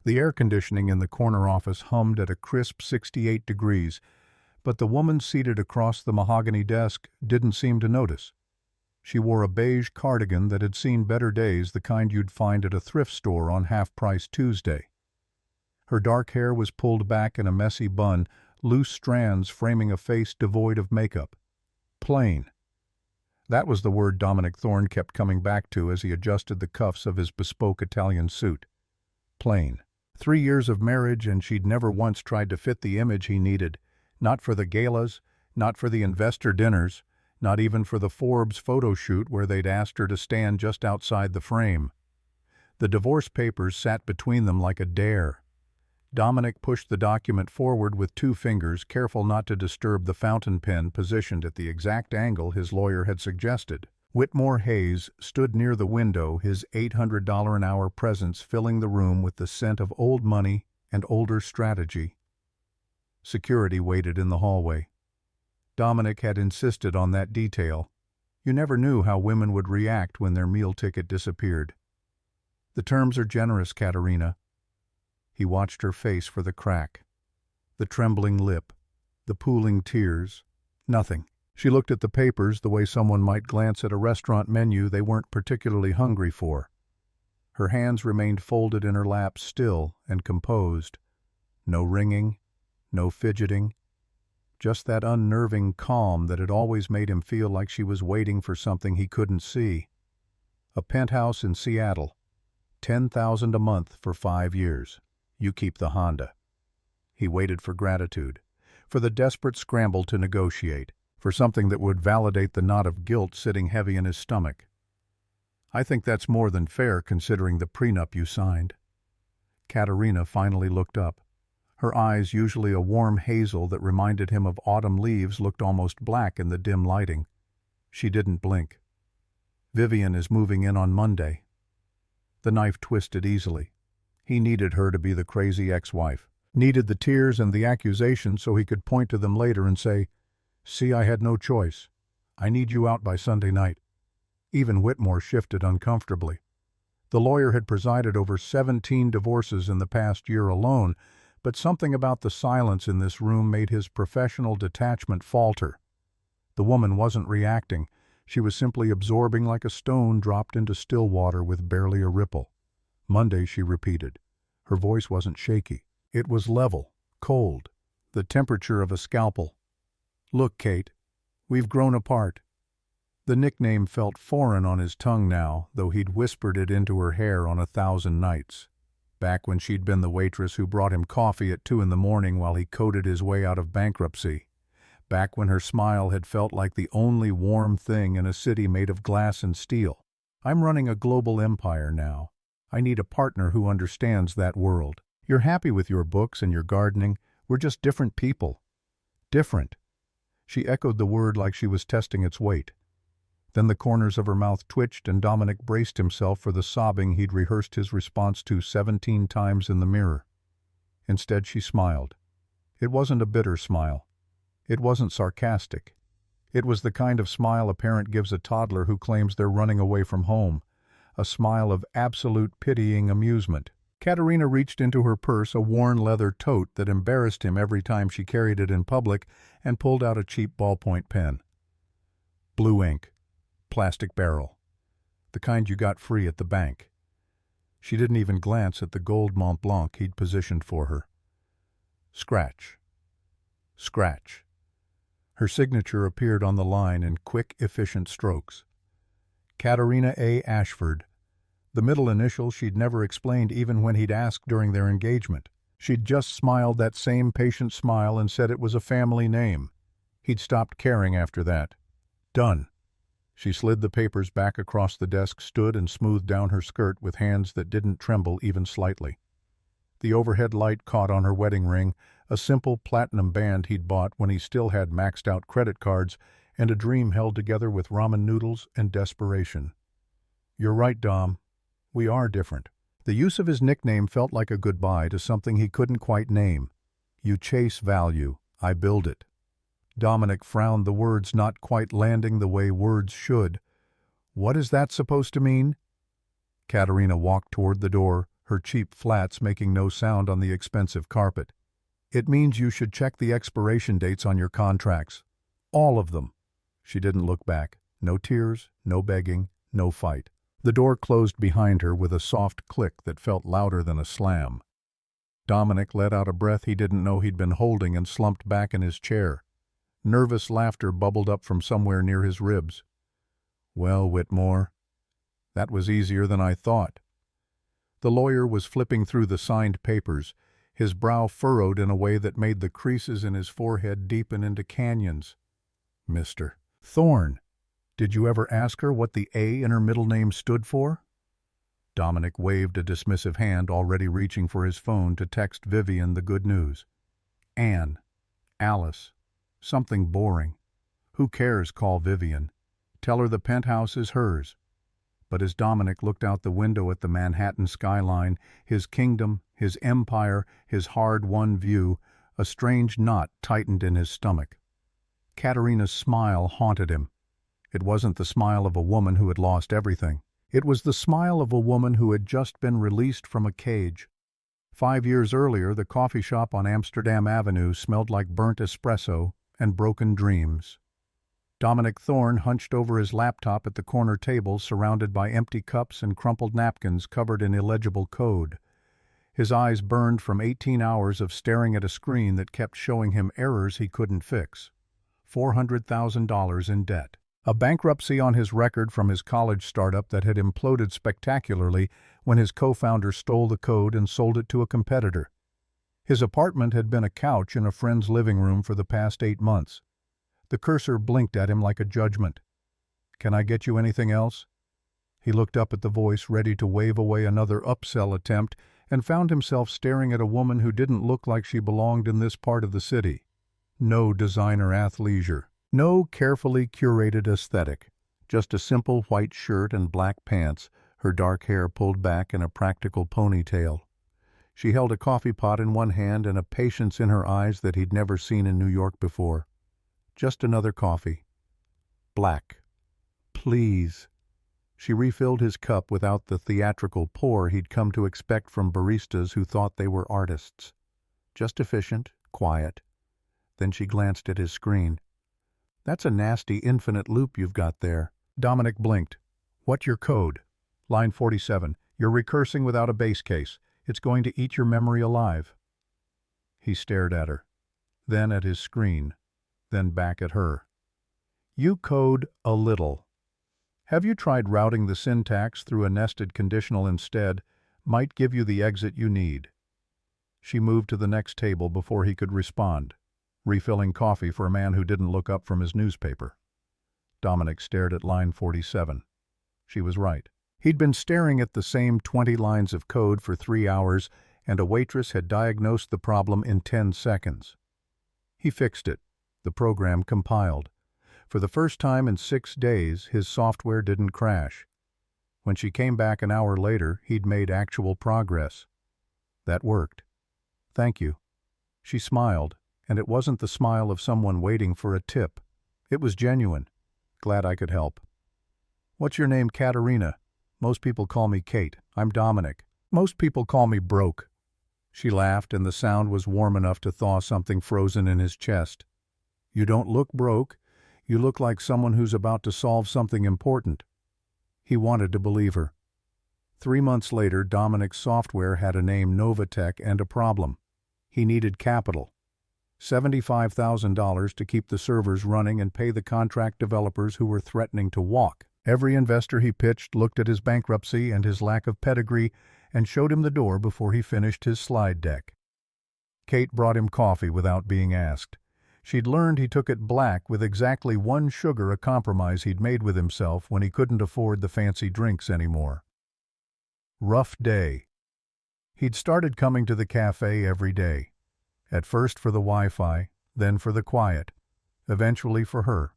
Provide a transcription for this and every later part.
The air conditioning in the corner office hummed at a crisp 68 degrees, but the woman seated across the mahogany desk didn't seem to notice. She wore a beige cardigan that had seen better days, the kind you'd find at a thrift store on Half-Price Tuesday. Her dark hair was pulled back in a messy bun, loose strands framing a face devoid of makeup. Plain. That was the word Dominic Thorne kept coming back to as he adjusted the cuffs of his bespoke Italian suit. Plain. 3 years of marriage, and she'd never once tried to fit the image he needed. Not for the galas, not for the investor dinners, not even for the Forbes photo shoot where they'd asked her to stand just outside the frame. The divorce papers sat between them like a dare. Dominic pushed the document forward with 2 fingers, careful not to disturb the fountain pen positioned at the exact angle his lawyer had suggested. Whitmore Hayes stood near the window, his $800 an hour presence filling the room with the scent of old money and older strategy. Security waited in the hallway. Dominic had insisted on that detail. You never knew how women would react when their meal ticket disappeared. The terms are generous, Katerina. He watched her face for the crack, the trembling lip, the pooling tears. Nothing. She looked at the papers the way someone might glance at a restaurant menu they weren't particularly hungry for. Her hands remained folded in her lap, still and composed. No ringing, no fidgeting. Just that unnerving calm that had always made him feel like she was waiting for something he couldn't see. A penthouse in Seattle. $10,000 a month for 5 years. You keep the Honda. He waited for gratitude, for the desperate scramble to negotiate, for something that would validate the knot of guilt sitting heavy in his stomach. I think that's more than fair considering the prenup you signed. Katerina finally looked up. Her eyes, usually a warm hazel that reminded him of autumn leaves, looked almost black in the dim lighting. She didn't blink. Vivian is moving in on Monday. The knife twisted easily. He needed her to be the crazy ex-wife. Needed the tears and the accusations so he could point to them later and say, "See, I had no choice. I need you out by Sunday night." Even Whitmore shifted uncomfortably. The lawyer had presided over 17 divorces in the past year alone, but something about the silence in this room made his professional detachment falter. The woman wasn't reacting. She was simply absorbing like a stone dropped into still water with barely a ripple. Monday, she repeated. Her voice wasn't shaky. It was level, cold, the temperature of a scalpel. Look, Kate, we've grown apart. The nickname felt foreign on his tongue now, though he'd whispered it into her hair on 1,000 nights. Back when she'd been the waitress who brought him coffee at 2 a.m. while he coded his way out of bankruptcy. Back when her smile had felt like the only warm thing in a city made of glass and steel. I'm running a global empire now. I need a partner who understands that world. You're happy with your books and your gardening. We're just different people. Different. She echoed the word like she was testing its weight. Then the corners of her mouth twitched and Dominic braced himself for the sobbing he'd rehearsed his response to 17 times in the mirror. Instead, she smiled. It wasn't a bitter smile. It wasn't sarcastic. It was the kind of smile a parent gives a toddler who claims they're running away from home. A smile of absolute pitying amusement. Katerina reached into her purse, a worn leather tote that embarrassed him every time she carried it in public, and pulled out a cheap ballpoint pen. Blue ink. Plastic barrel. The kind you got free at the bank. She didn't even glance at the gold Mont Blanc he'd positioned for her. Scratch. Scratch. Her signature appeared on the line in quick, efficient strokes. Katerina A. Ashford. The middle initial she'd never explained even when he'd asked during their engagement. She'd just smiled that same patient smile and said it was a family name. He'd stopped caring after that. Done. She slid the papers back across the desk, stood and smoothed down her skirt with hands that didn't tremble even slightly. The overhead light caught on her wedding ring, a simple platinum band he'd bought when he still had maxed-out credit cards, and a dream held together with ramen noodles and desperation. You're right, Dom. We are different. The use of his nickname felt like a goodbye to something he couldn't quite name. You chase value, I build it. Dominic frowned, the words not quite landing the way words should. What is that supposed to mean? Katerina walked toward the door, her cheap flats making no sound on the expensive carpet. "It means you should check the expiration dates on your contracts. All of them." She didn't look back. No tears, no begging, no fight. The door closed behind her with a soft click that felt louder than a slam. Dominic let out a breath he didn't know he'd been holding and slumped back in his chair. Nervous laughter bubbled up from somewhere near his ribs. "Well, Whitmore, that was easier than I thought." The lawyer was flipping through the signed papers, his brow furrowed in a way that made the creases in his forehead deepen into canyons. "Mr. Thorne, did you ever ask her what the A in her middle name stood for?" Dominic waved a dismissive hand, already reaching for his phone to text Vivian the good news. "Anne. Alice. Something boring. Who cares, call Vivian. Tell her the penthouse is hers." But as Dominic looked out the window at the Manhattan skyline, his kingdom, his empire, his hard-won view, a strange knot tightened in his stomach. Katerina's smile haunted him. It wasn't the smile of a woman who had lost everything. It was the smile of a woman who had just been released from a cage. 5 years earlier, the coffee shop on Amsterdam Avenue smelled like burnt espresso and broken dreams. Dominic Thorne hunched over his laptop at the corner table, surrounded by empty cups and crumpled napkins covered in illegible code. His eyes burned from 18 hours of staring at a screen that kept showing him errors he couldn't fix. $400,000 in debt. A bankruptcy on his record from his college startup that had imploded spectacularly when his co-founder stole the code and sold it to a competitor. His apartment had been a couch in a friend's living room for the past 8 months. The cursor blinked at him like a judgment. "Can I get you anything else?" He looked up at the voice, ready to wave away another upsell attempt, and found himself staring at a woman who didn't look like she belonged in this part of the city. No designer athleisure. No carefully curated aesthetic. Just a simple white shirt and black pants, her dark hair pulled back in a practical ponytail. She held a coffee pot in one hand and a patience in her eyes that he'd never seen in New York before. "Just another coffee." "Black." "Please." She refilled his cup without the theatrical pour he'd come to expect from baristas who thought they were artists. Just efficient, quiet. Then she glanced at his screen. "That's a nasty infinite loop you've got there." Dominic blinked. "What's your code?" Line 47. "You're recursing without a base case. It's going to eat your memory alive." He stared at her, then at his screen, then back at her. "You code a little. Have you tried routing the syntax through a nested conditional instead? Might give you the exit you need." She moved to the next table before he could respond, refilling coffee for a man who didn't look up from his newspaper. Dominic stared at line 47. She was right. He'd been staring at the same 20 lines of code for 3 hours, and a waitress had diagnosed the problem in 10 seconds. He fixed it. The program compiled. For the first time in 6 days, his software didn't crash. When she came back an hour later, he'd made actual progress. "That worked. Thank you." She smiled, and it wasn't the smile of someone waiting for a tip. It was genuine. "Glad I could help." "What's your name, Katerina?" "Most people call me Kate. I'm Dominic." "Most people call me Broke." She laughed, and the sound was warm enough to thaw something frozen in his chest. "You don't look broke. You look like someone who's about to solve something important." He wanted to believe her. 3 months later, Dominic's software had a name, Novatech, and a problem. He needed capital. $75,000 to keep the servers running and pay the contract developers who were threatening to walk. Every investor he pitched looked at his bankruptcy and his lack of pedigree and showed him the door before he finished his slide deck. Kate brought him coffee without being asked. She'd learned he took it black with exactly 1 sugar, a compromise he'd made with himself when he couldn't afford the fancy drinks anymore. Rough day. He'd started coming to the cafe every day. At first for the Wi-Fi, then for the quiet, eventually for her.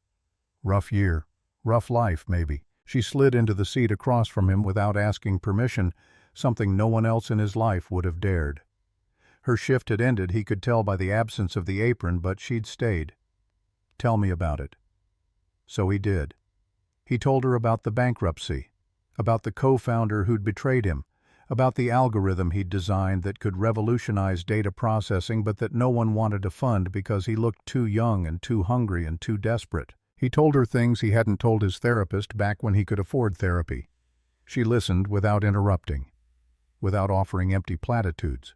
Rough year. Rough life, maybe. She slid into the seat across from him without asking permission, something no one else in his life would have dared. Her shift had ended, he could tell by the absence of the apron, but she'd stayed. "Tell me about it." So he did. He told her about the bankruptcy, about the co-founder who'd betrayed him, about the algorithm he'd designed that could revolutionize data processing but that no one wanted to fund because he looked too young and too hungry and too desperate. He told her things he hadn't told his therapist back when he could afford therapy. She listened without interrupting, without offering empty platitudes.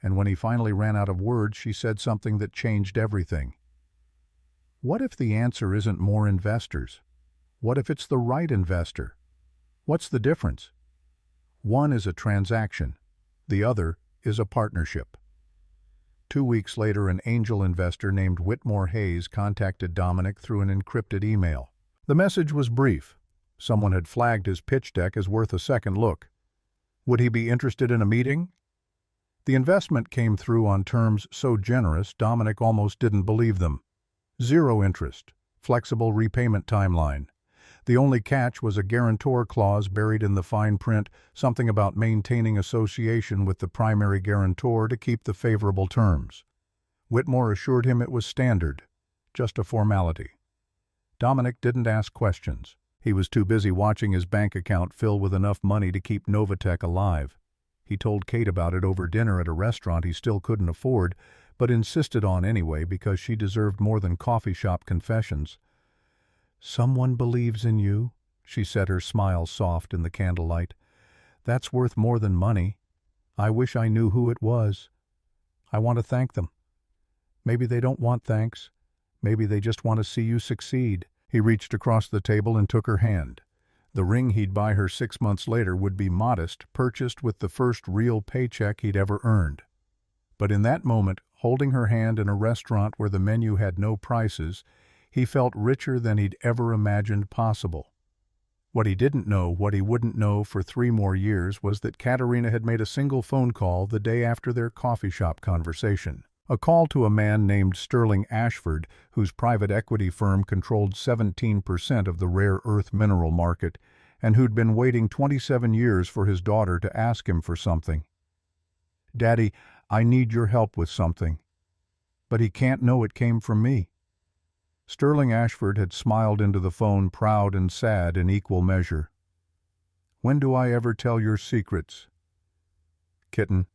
And when he finally ran out of words, she said something that changed everything. What if the answer isn't more investors? What if it's the right investor? What's the difference? One is a transaction. The other is a partnership. 2 weeks later, an angel investor named Whitmore Hayes contacted Dominic through an encrypted email. The message was brief. Someone had flagged his pitch deck as worth a second look. Would he be interested in a meeting? The investment came through on terms so generous Dominic almost didn't believe them. 0 interest, flexible repayment timeline. The only catch was a guarantor clause buried in the fine print, something about maintaining association with the primary guarantor to keep the favorable terms. Whitmore assured him it was standard, just a formality. Dominic didn't ask questions. He was too busy watching his bank account fill with enough money to keep Novatech alive. He told Kate about it over dinner at a restaurant he still couldn't afford, but insisted on anyway because she deserved more than coffee shop confessions. "Someone believes in you," she said, her smile soft in the candlelight. "That's worth more than money. I wish I knew who it was. I want to thank them. Maybe they don't want thanks. Maybe they just want to see you succeed." He reached across the table and took her hand. The ring he'd buy her 6 months later would be modest, purchased with the first real paycheck he'd ever earned. But in that moment, holding her hand in a restaurant where the menu had no prices, he felt richer than he'd ever imagined possible. What he didn't know, what he wouldn't know for 3 more years, was that Katerina had made a single phone call the day after their coffee shop conversation. A call to a man named Sterling Ashford, whose private equity firm controlled 17% of the rare earth mineral market, and who'd been waiting 27 years for his daughter to ask him for something. "Daddy, I need your help with something. But he can't know it came from me." Sterling Ashford had smiled into the phone, proud and sad in equal measure. "When do I ever tell your secrets?" "Kitten."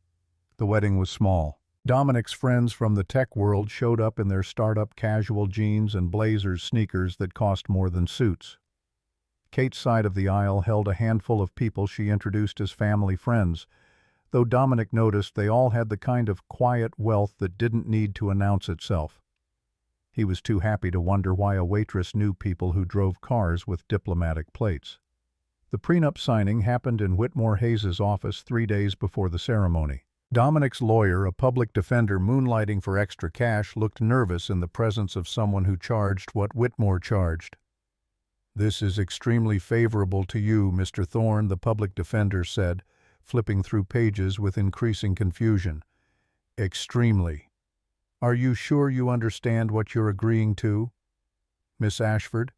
The wedding was small. Dominic's friends from the tech world showed up in their startup casual jeans and blazers sneakers that cost more than suits. Kate's side of the aisle held a handful of people she introduced as family friends, though Dominic noticed they all had the kind of quiet wealth that didn't need to announce itself. He was too happy to wonder why a waitress knew people who drove cars with diplomatic plates. The prenup signing happened in Whitmore Hayes' office 3 days before the ceremony. Dominic's lawyer, a public defender moonlighting for extra cash, looked nervous in the presence of someone who charged what Whitmore charged. "This is extremely favorable to you, Mr. Thorne," the public defender said, flipping through pages with increasing confusion. "Extremely. Are you sure you understand what you're agreeing to, Miss Ashford?"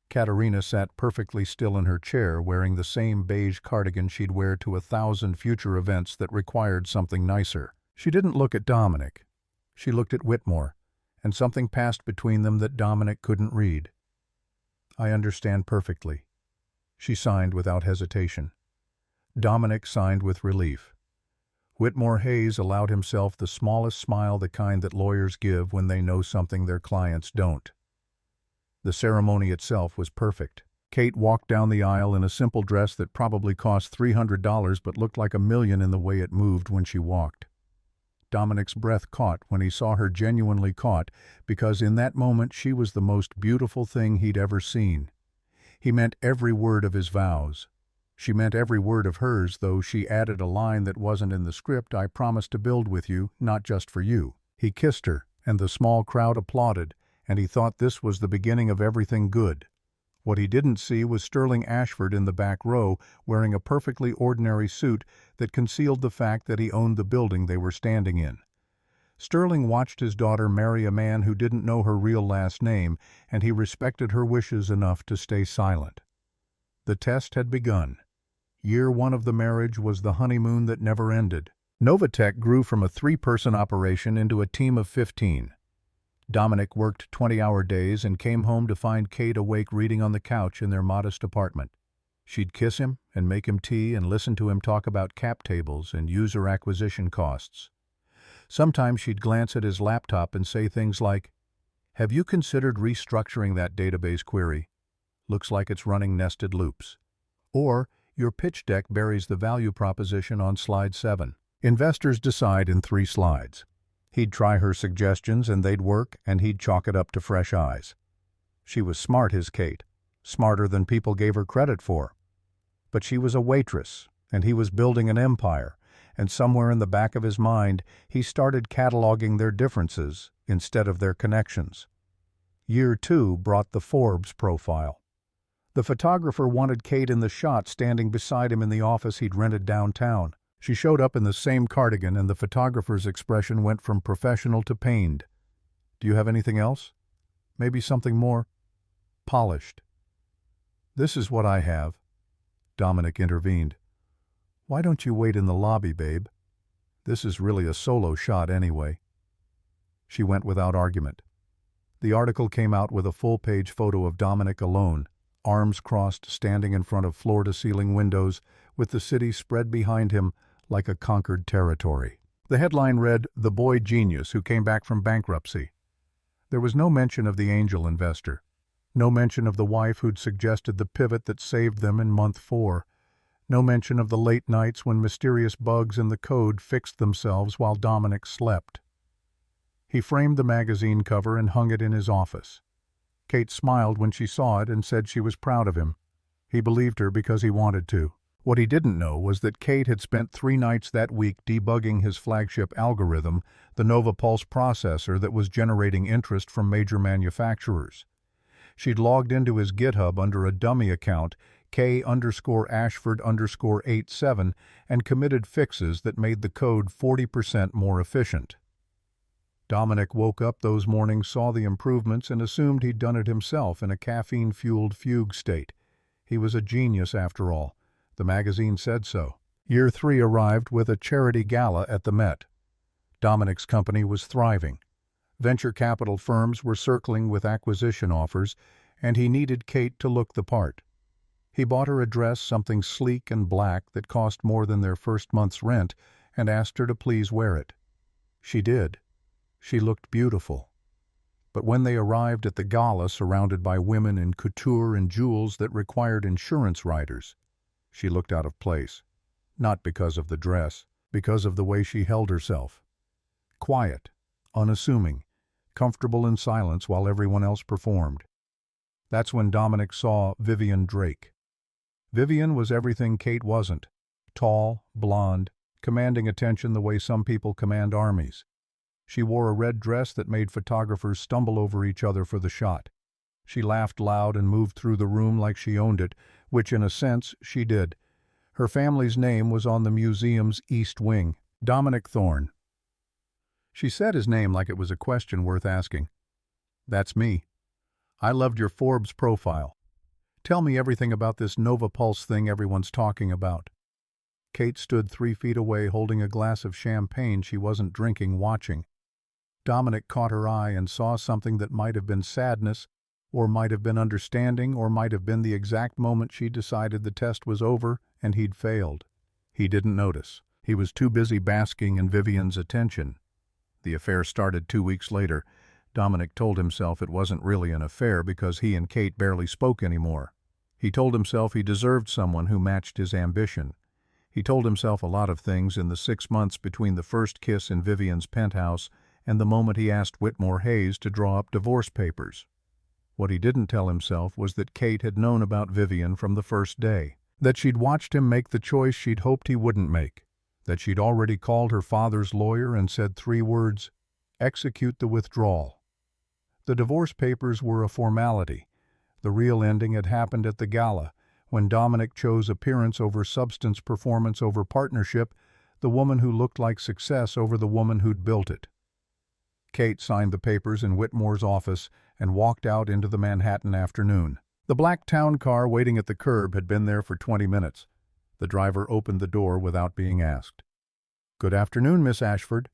Katerina sat perfectly still in her chair, wearing the same beige cardigan she'd wear to 1,000 future events that required something nicer. She didn't look at Dominic. She looked at Whitmore, and something passed between them that Dominic couldn't read. "I understand perfectly." She signed without hesitation. Dominic signed with relief. Whitmore Hayes allowed himself the smallest smile, the kind that lawyers give when they know something their clients don't. The ceremony itself was perfect. Kate walked down the aisle in a simple dress that probably cost $300 but looked like $1 million in the way it moved when she walked. Dominic's breath caught when he saw her, genuinely caught, because in that moment she was the most beautiful thing he'd ever seen. He meant every word of his vows. She meant every word of hers, though she added a line that wasn't in the script: "I promise to build with you, not just for you." He kissed her, and the small crowd applauded, and he thought this was the beginning of everything good. What he didn't see was Sterling Ashford in the back row, wearing a perfectly ordinary suit that concealed the fact that he owned the building they were standing in. Sterling watched his daughter marry a man who didn't know her real last name, and he respected her wishes enough to stay silent. The test had begun. Year 1 of the marriage was the honeymoon that never ended. Novatech grew from a 3-person operation into a team of 15. Dominic worked 20-hour days and came home to find Kate awake reading on the couch in their modest apartment. She'd kiss him and make him tea and listen to him talk about cap tables and user acquisition costs. Sometimes she'd glance at his laptop and say things like, "Have you considered restructuring that database query? Looks like it's running nested loops." Or, "Your pitch deck buries the value proposition on slide 7. Investors decide in 3 slides. He'd try her suggestions and they'd work, and he'd chalk it up to fresh eyes. She was smart, his Kate, smarter than people gave her credit for. But she was a waitress, and he was building an empire, and somewhere in the back of his mind he started cataloging their differences instead of their connections. Year 2 brought the Forbes profile. The photographer wanted Kate in the shot standing beside him in the office he'd rented downtown. She showed up in the same cardigan, and the photographer's expression went from professional to pained. "Do you have anything else? Maybe something more polished?" "This is what I have." Dominic intervened. "Why don't you wait in the lobby, babe? This is really a solo shot anyway." She went without argument. The article came out with a full-page photo of Dominic alone, arms crossed, standing in front of floor-to-ceiling windows, with the city spread behind him like a conquered territory. The headline read, "The Boy Genius Who Came Back from Bankruptcy." There was no mention of the angel investor. No mention of the wife who'd suggested the pivot that saved them in month 4. No mention of the late nights when mysterious bugs in the code fixed themselves while Dominic slept. He framed the magazine cover and hung it in his office. Kate smiled when she saw it and said she was proud of him. He believed her because he wanted to. What he didn't know was that Kate had spent 3 nights that week debugging his flagship algorithm, the Nova Pulse processor that was generating interest from major manufacturers. She'd logged into his GitHub under a dummy account, K_Ashford_87, and committed fixes that made the code 40% more efficient. Dominic woke up those mornings, saw the improvements, and assumed he'd done it himself in a caffeine-fueled fugue state. He was a genius after all. The magazine said so. Year 3 arrived with a charity gala at the Met. Dominic's company was thriving. Venture capital firms were circling with acquisition offers, and he needed Kate to look the part. He bought her a dress, something sleek and black that cost more than their first month's rent, and asked her to please wear it. She did. She looked beautiful. But when they arrived at the gala surrounded by women in couture and jewels that required insurance riders, she looked out of place. Not because of the dress, because of the way she held herself. Quiet, unassuming, comfortable in silence while everyone else performed. That's when Dominic saw Vivian Drake. Vivian was everything Kate wasn't. Tall, blonde, commanding attention the way some people command armies. She wore a red dress that made photographers stumble over each other for the shot. She laughed loud and moved through the room like she owned it, which in a sense she did. Her family's name was on the museum's East Wing, Dominic Thorne. She said his name like it was a question worth asking. "That's me. I loved your Forbes profile. Tell me everything about this Nova Pulse thing everyone's talking about." Kate stood 3 feet away holding a glass of champagne she wasn't drinking, watching. Dominic caught her eye and saw something that might have been sadness, or might have been understanding, or might have been the exact moment she decided the test was over and he'd failed. He didn't notice. He was too busy basking in Vivian's attention. The affair started 2 weeks later. Dominic told himself it wasn't really an affair because he and Kate barely spoke anymore. He told himself he deserved someone who matched his ambition. He told himself a lot of things in the 6 months between the first kiss in Vivian's penthouse and the moment he asked Whitmore Hayes to draw up divorce papers. What he didn't tell himself was that Kate had known about Vivian from the first day, that she'd watched him make the choice she'd hoped he wouldn't make, that she'd already called her father's lawyer and said 3 words, "Execute the withdrawal." The divorce papers were a formality. The real ending had happened at the gala, when Dominic chose appearance over substance, performance over partnership, the woman who looked like success over the woman who'd built it. Kate signed the papers in Whitmore's office and walked out into the Manhattan afternoon. The black town car waiting at the curb had been there for 20 minutes. The driver opened the door without being asked. "Good afternoon, Miss Ashford."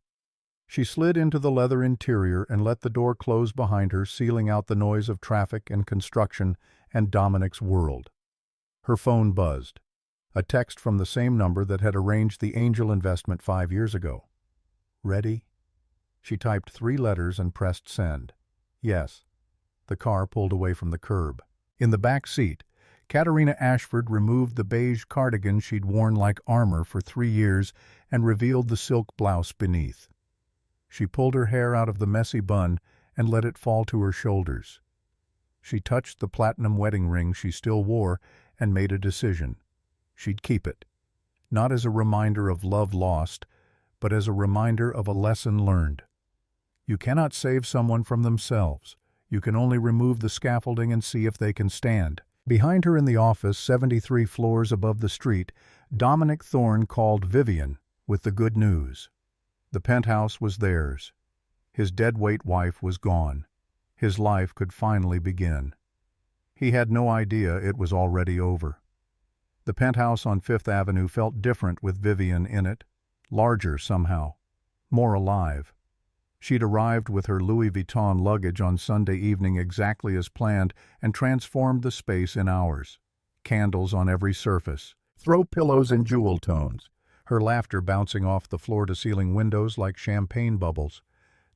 She slid into the leather interior and let the door close behind her, sealing out the noise of traffic and construction and Dominic's world. Her phone buzzed. A text from the same number that had arranged the angel investment 5 years ago. Ready? She typed 3 letters and pressed send. Yes. The car pulled away from the curb. In the back seat, Katerina Ashford removed the beige cardigan she'd worn like armor for 3 years and revealed the silk blouse beneath. She pulled her hair out of the messy bun and let it fall to her shoulders. She touched the platinum wedding ring she still wore and made a decision. She'd keep it, not as a reminder of love lost, but as a reminder of a lesson learned. You cannot save someone from themselves. You can only remove the scaffolding and see if they can stand. Behind her in the office, 73 floors above the street, Dominic Thorne called Vivian with the good news. The penthouse was theirs. His deadweight wife was gone. His life could finally begin. He had no idea it was already over. The penthouse on Fifth Avenue felt different with Vivian in it, larger somehow, more alive. She'd arrived with her Louis Vuitton luggage on Sunday evening exactly as planned and transformed the space in hours. Candles on every surface, throw pillows in jewel tones, her laughter bouncing off the floor-to-ceiling windows like champagne bubbles.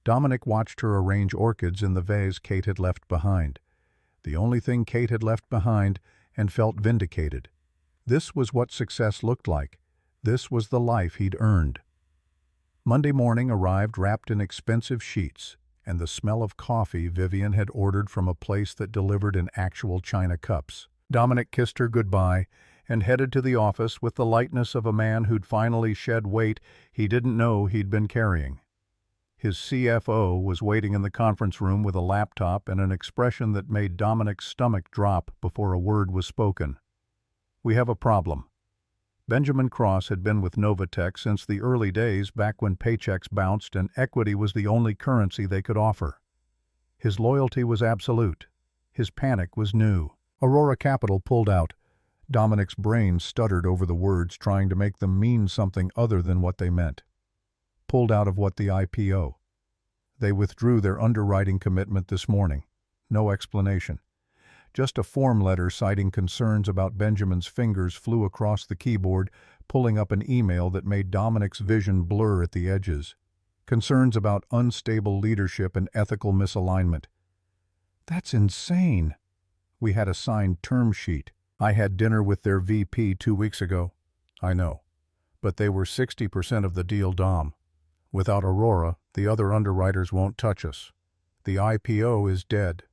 Dominic watched her arrange orchids in the vase Kate had left behind. The only thing Kate had left behind, and felt vindicated. This was what success looked like. This was the life he'd earned. Monday morning arrived wrapped in expensive sheets, and the smell of coffee Vivian had ordered from a place that delivered in actual china cups. Dominic kissed her goodbye and headed to the office with the lightness of a man who'd finally shed weight he didn't know he'd been carrying. His CFO was waiting in the conference room with a laptop and an expression that made Dominic's stomach drop before a word was spoken. "We have a problem." Benjamin Cross had been with Novatech since the early days back when paychecks bounced and equity was the only currency they could offer. His loyalty was absolute. His panic was new. Aurora Capital pulled out. Dominic's brain stuttered over the words, trying to make them mean something other than what they meant. Pulled out of what, the IPO? They withdrew their underwriting commitment this morning. No explanation. Just a form letter citing concerns about Benjamin's fingers flew across the keyboard, pulling up an email that made Dominic's vision blur at the edges. Concerns about unstable leadership and ethical misalignment. That's insane. We had a signed term sheet. I had dinner with their VP 2 weeks ago. I know. But they were 60% of the deal, Dom. Without Aurora, the other underwriters won't touch us. The IPO is dead.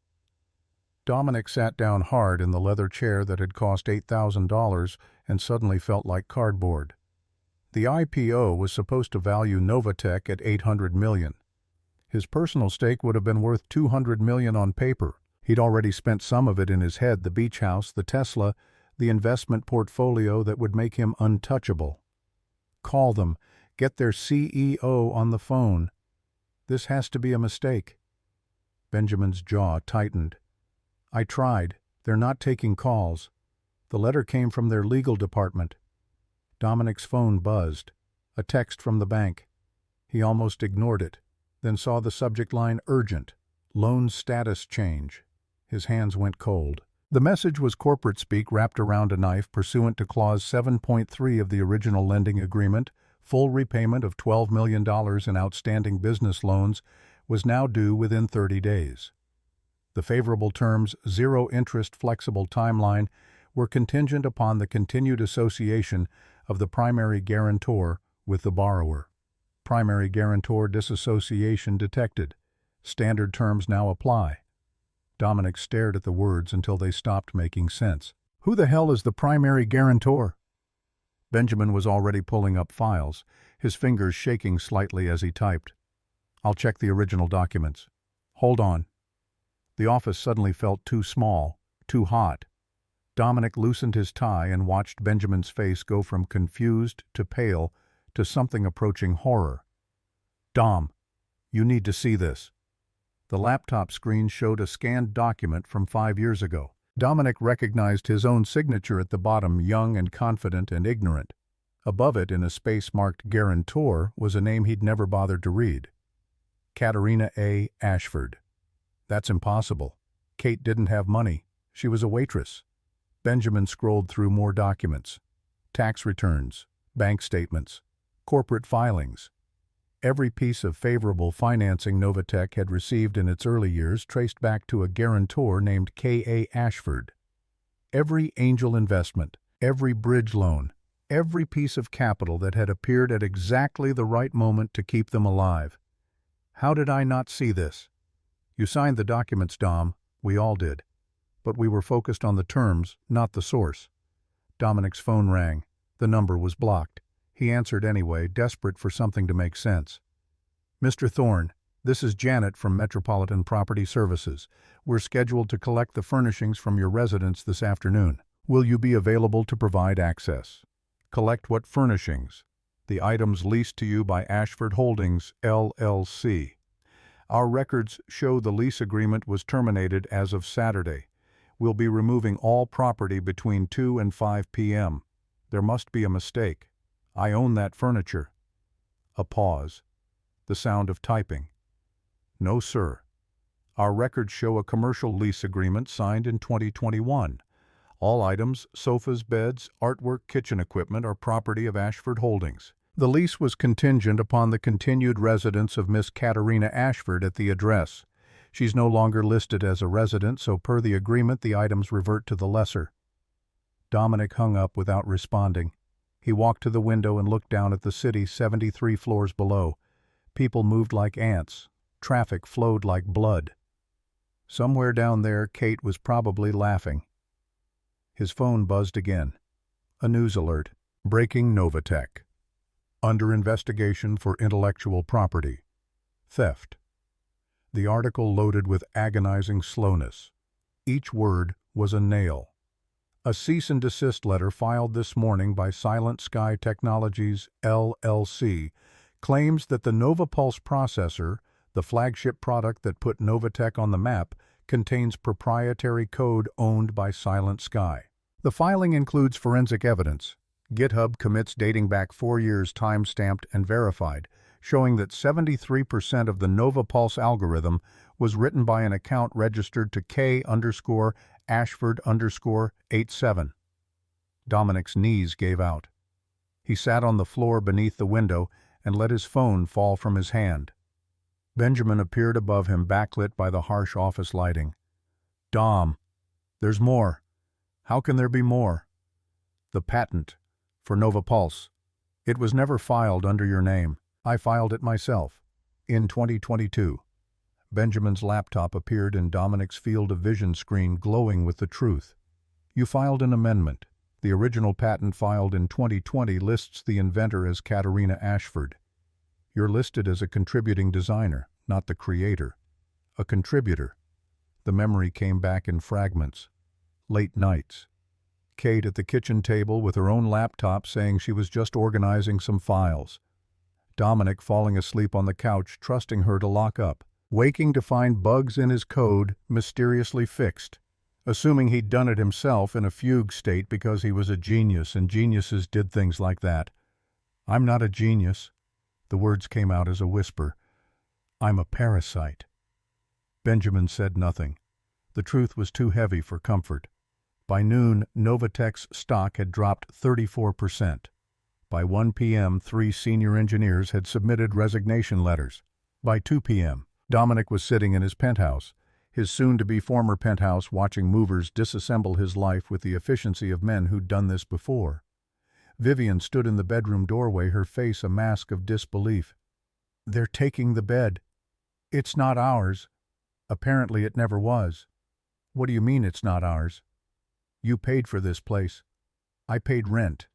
Dominic sat down hard in the leather chair that had cost $8,000 and suddenly felt like cardboard. The IPO was supposed to value Novatech at $800 million. His personal stake would have been worth $200 million on paper. He'd already spent some of it in his head: the beach house, the Tesla, the investment portfolio that would make him untouchable. Call them. Get their CEO on the phone. This has to be a mistake. Benjamin's jaw tightened. I tried. They're not taking calls. The letter came from their legal department. Dominic's phone buzzed. A text from the bank. He almost ignored it, then saw the subject line urgent. Loan status change. His hands went cold. The message was corporate speak wrapped around a knife pursuant to Clause 7.3 of the original lending agreement. Full repayment of $12 million in outstanding business loans was now due within 30 days. The favorable terms, zero interest flexible timeline, were contingent upon the continued association of the primary guarantor with the borrower. Primary guarantor disassociation detected. Standard terms now apply. Dominic stared at the words until they stopped making sense. Who the hell is the primary guarantor? Benjamin was already pulling up files, his fingers shaking slightly as he typed. I'll check the original documents. Hold on. The office suddenly felt too small, too hot. Dominic loosened his tie and watched Benjamin's face go from confused to pale to something approaching horror. Dom, you need to see this. The laptop screen showed a scanned document from 5 years ago. Dominic recognized his own signature at the bottom, young and confident and ignorant. Above it, in a space marked guarantor, was a name he'd never bothered to read. Katerina A. Ashford. That's impossible. Kate didn't have money. She was a waitress. Benjamin scrolled through more documents. Tax returns, bank statements, corporate filings. Every piece of favorable financing Novatech had received in its early years traced back to a guarantor named K.A. Ashford. Every angel investment, every bridge loan, every piece of capital that had appeared at exactly the right moment to keep them alive. How did I not see this? You signed the documents, Dom. We all did. But we were focused on the terms, not the source. Dominic's phone rang. The number was blocked. He answered anyway, desperate for something to make sense. Mr. Thorne, this is Janet from Metropolitan Property Services. We're scheduled to collect the furnishings from your residence this afternoon. Will you be available to provide access? Collect what furnishings? The items leased to you by Ashford Holdings, LLC. Our records show the lease agreement was terminated as of Saturday. We'll be removing all property between 2 and 5 p.m. There must be a mistake. I own that furniture. A pause. The sound of typing. No, sir. Our records show a commercial lease agreement signed in 2021. All items, sofas, beds, artwork, kitchen equipment are property of Ashford Holdings. The lease was contingent upon the continued residence of Miss Katerina Ashford at the address. She's no longer listed as a resident, so per the agreement the items revert to the lessor. Dominic hung up without responding. He walked to the window and looked down at the city 73 floors below. People moved like ants. Traffic flowed like blood. Somewhere down there, Kate was probably laughing. His phone buzzed again. A news alert. Breaking Novatech. Under investigation for intellectual property. Theft. The article loaded with agonizing slowness. Each word was a nail. A cease and desist letter filed this morning by Silent Sky Technologies, LLC, claims that the NovaPulse processor, the flagship product that put Novatech on the map, contains proprietary code owned by Silent Sky. The filing includes forensic evidence, GitHub commits dating back 4 years time-stamped and verified, showing that 73% of the NovaPulse algorithm was written by an account registered to K_Ashford_87. Dominic's knees gave out. He sat on the floor beneath the window and let his phone fall from his hand. Benjamin appeared above him, backlit by the harsh office lighting. Dom, there's more. How can there be more? The patent for NovaPulse. It was never filed under your name. I filed it myself. In 2022. Benjamin's laptop appeared in Dominic's field of vision screen, glowing with the truth. You filed an amendment. The original patent filed in 2020 lists the inventor as Katerina Ashford. You're listed as a contributing designer, not the creator. A contributor. The memory came back in fragments. Late nights. Kate at the kitchen table with her own laptop saying she was just organizing some files. Dominic falling asleep on the couch, trusting her to lock up. Waking to find bugs in his code mysteriously fixed. Assuming he'd done it himself in a fugue state because he was a genius and geniuses did things like that. I'm not a genius. The words came out as a whisper. I'm a parasite. Benjamin said nothing. The truth was too heavy for comfort. By noon, Novatech's stock had dropped 34%. By 1 p.m., 3 senior engineers had submitted resignation letters. By 2 p.m., Dominic was sitting in his penthouse, his soon-to-be former penthouse, watching movers disassemble his life with the efficiency of men who'd done this before. Vivian stood in the bedroom doorway, her face a mask of disbelief. They're taking the bed. It's not ours. Apparently it never was. What do you mean it's not ours? You paid for this place. I paid rent.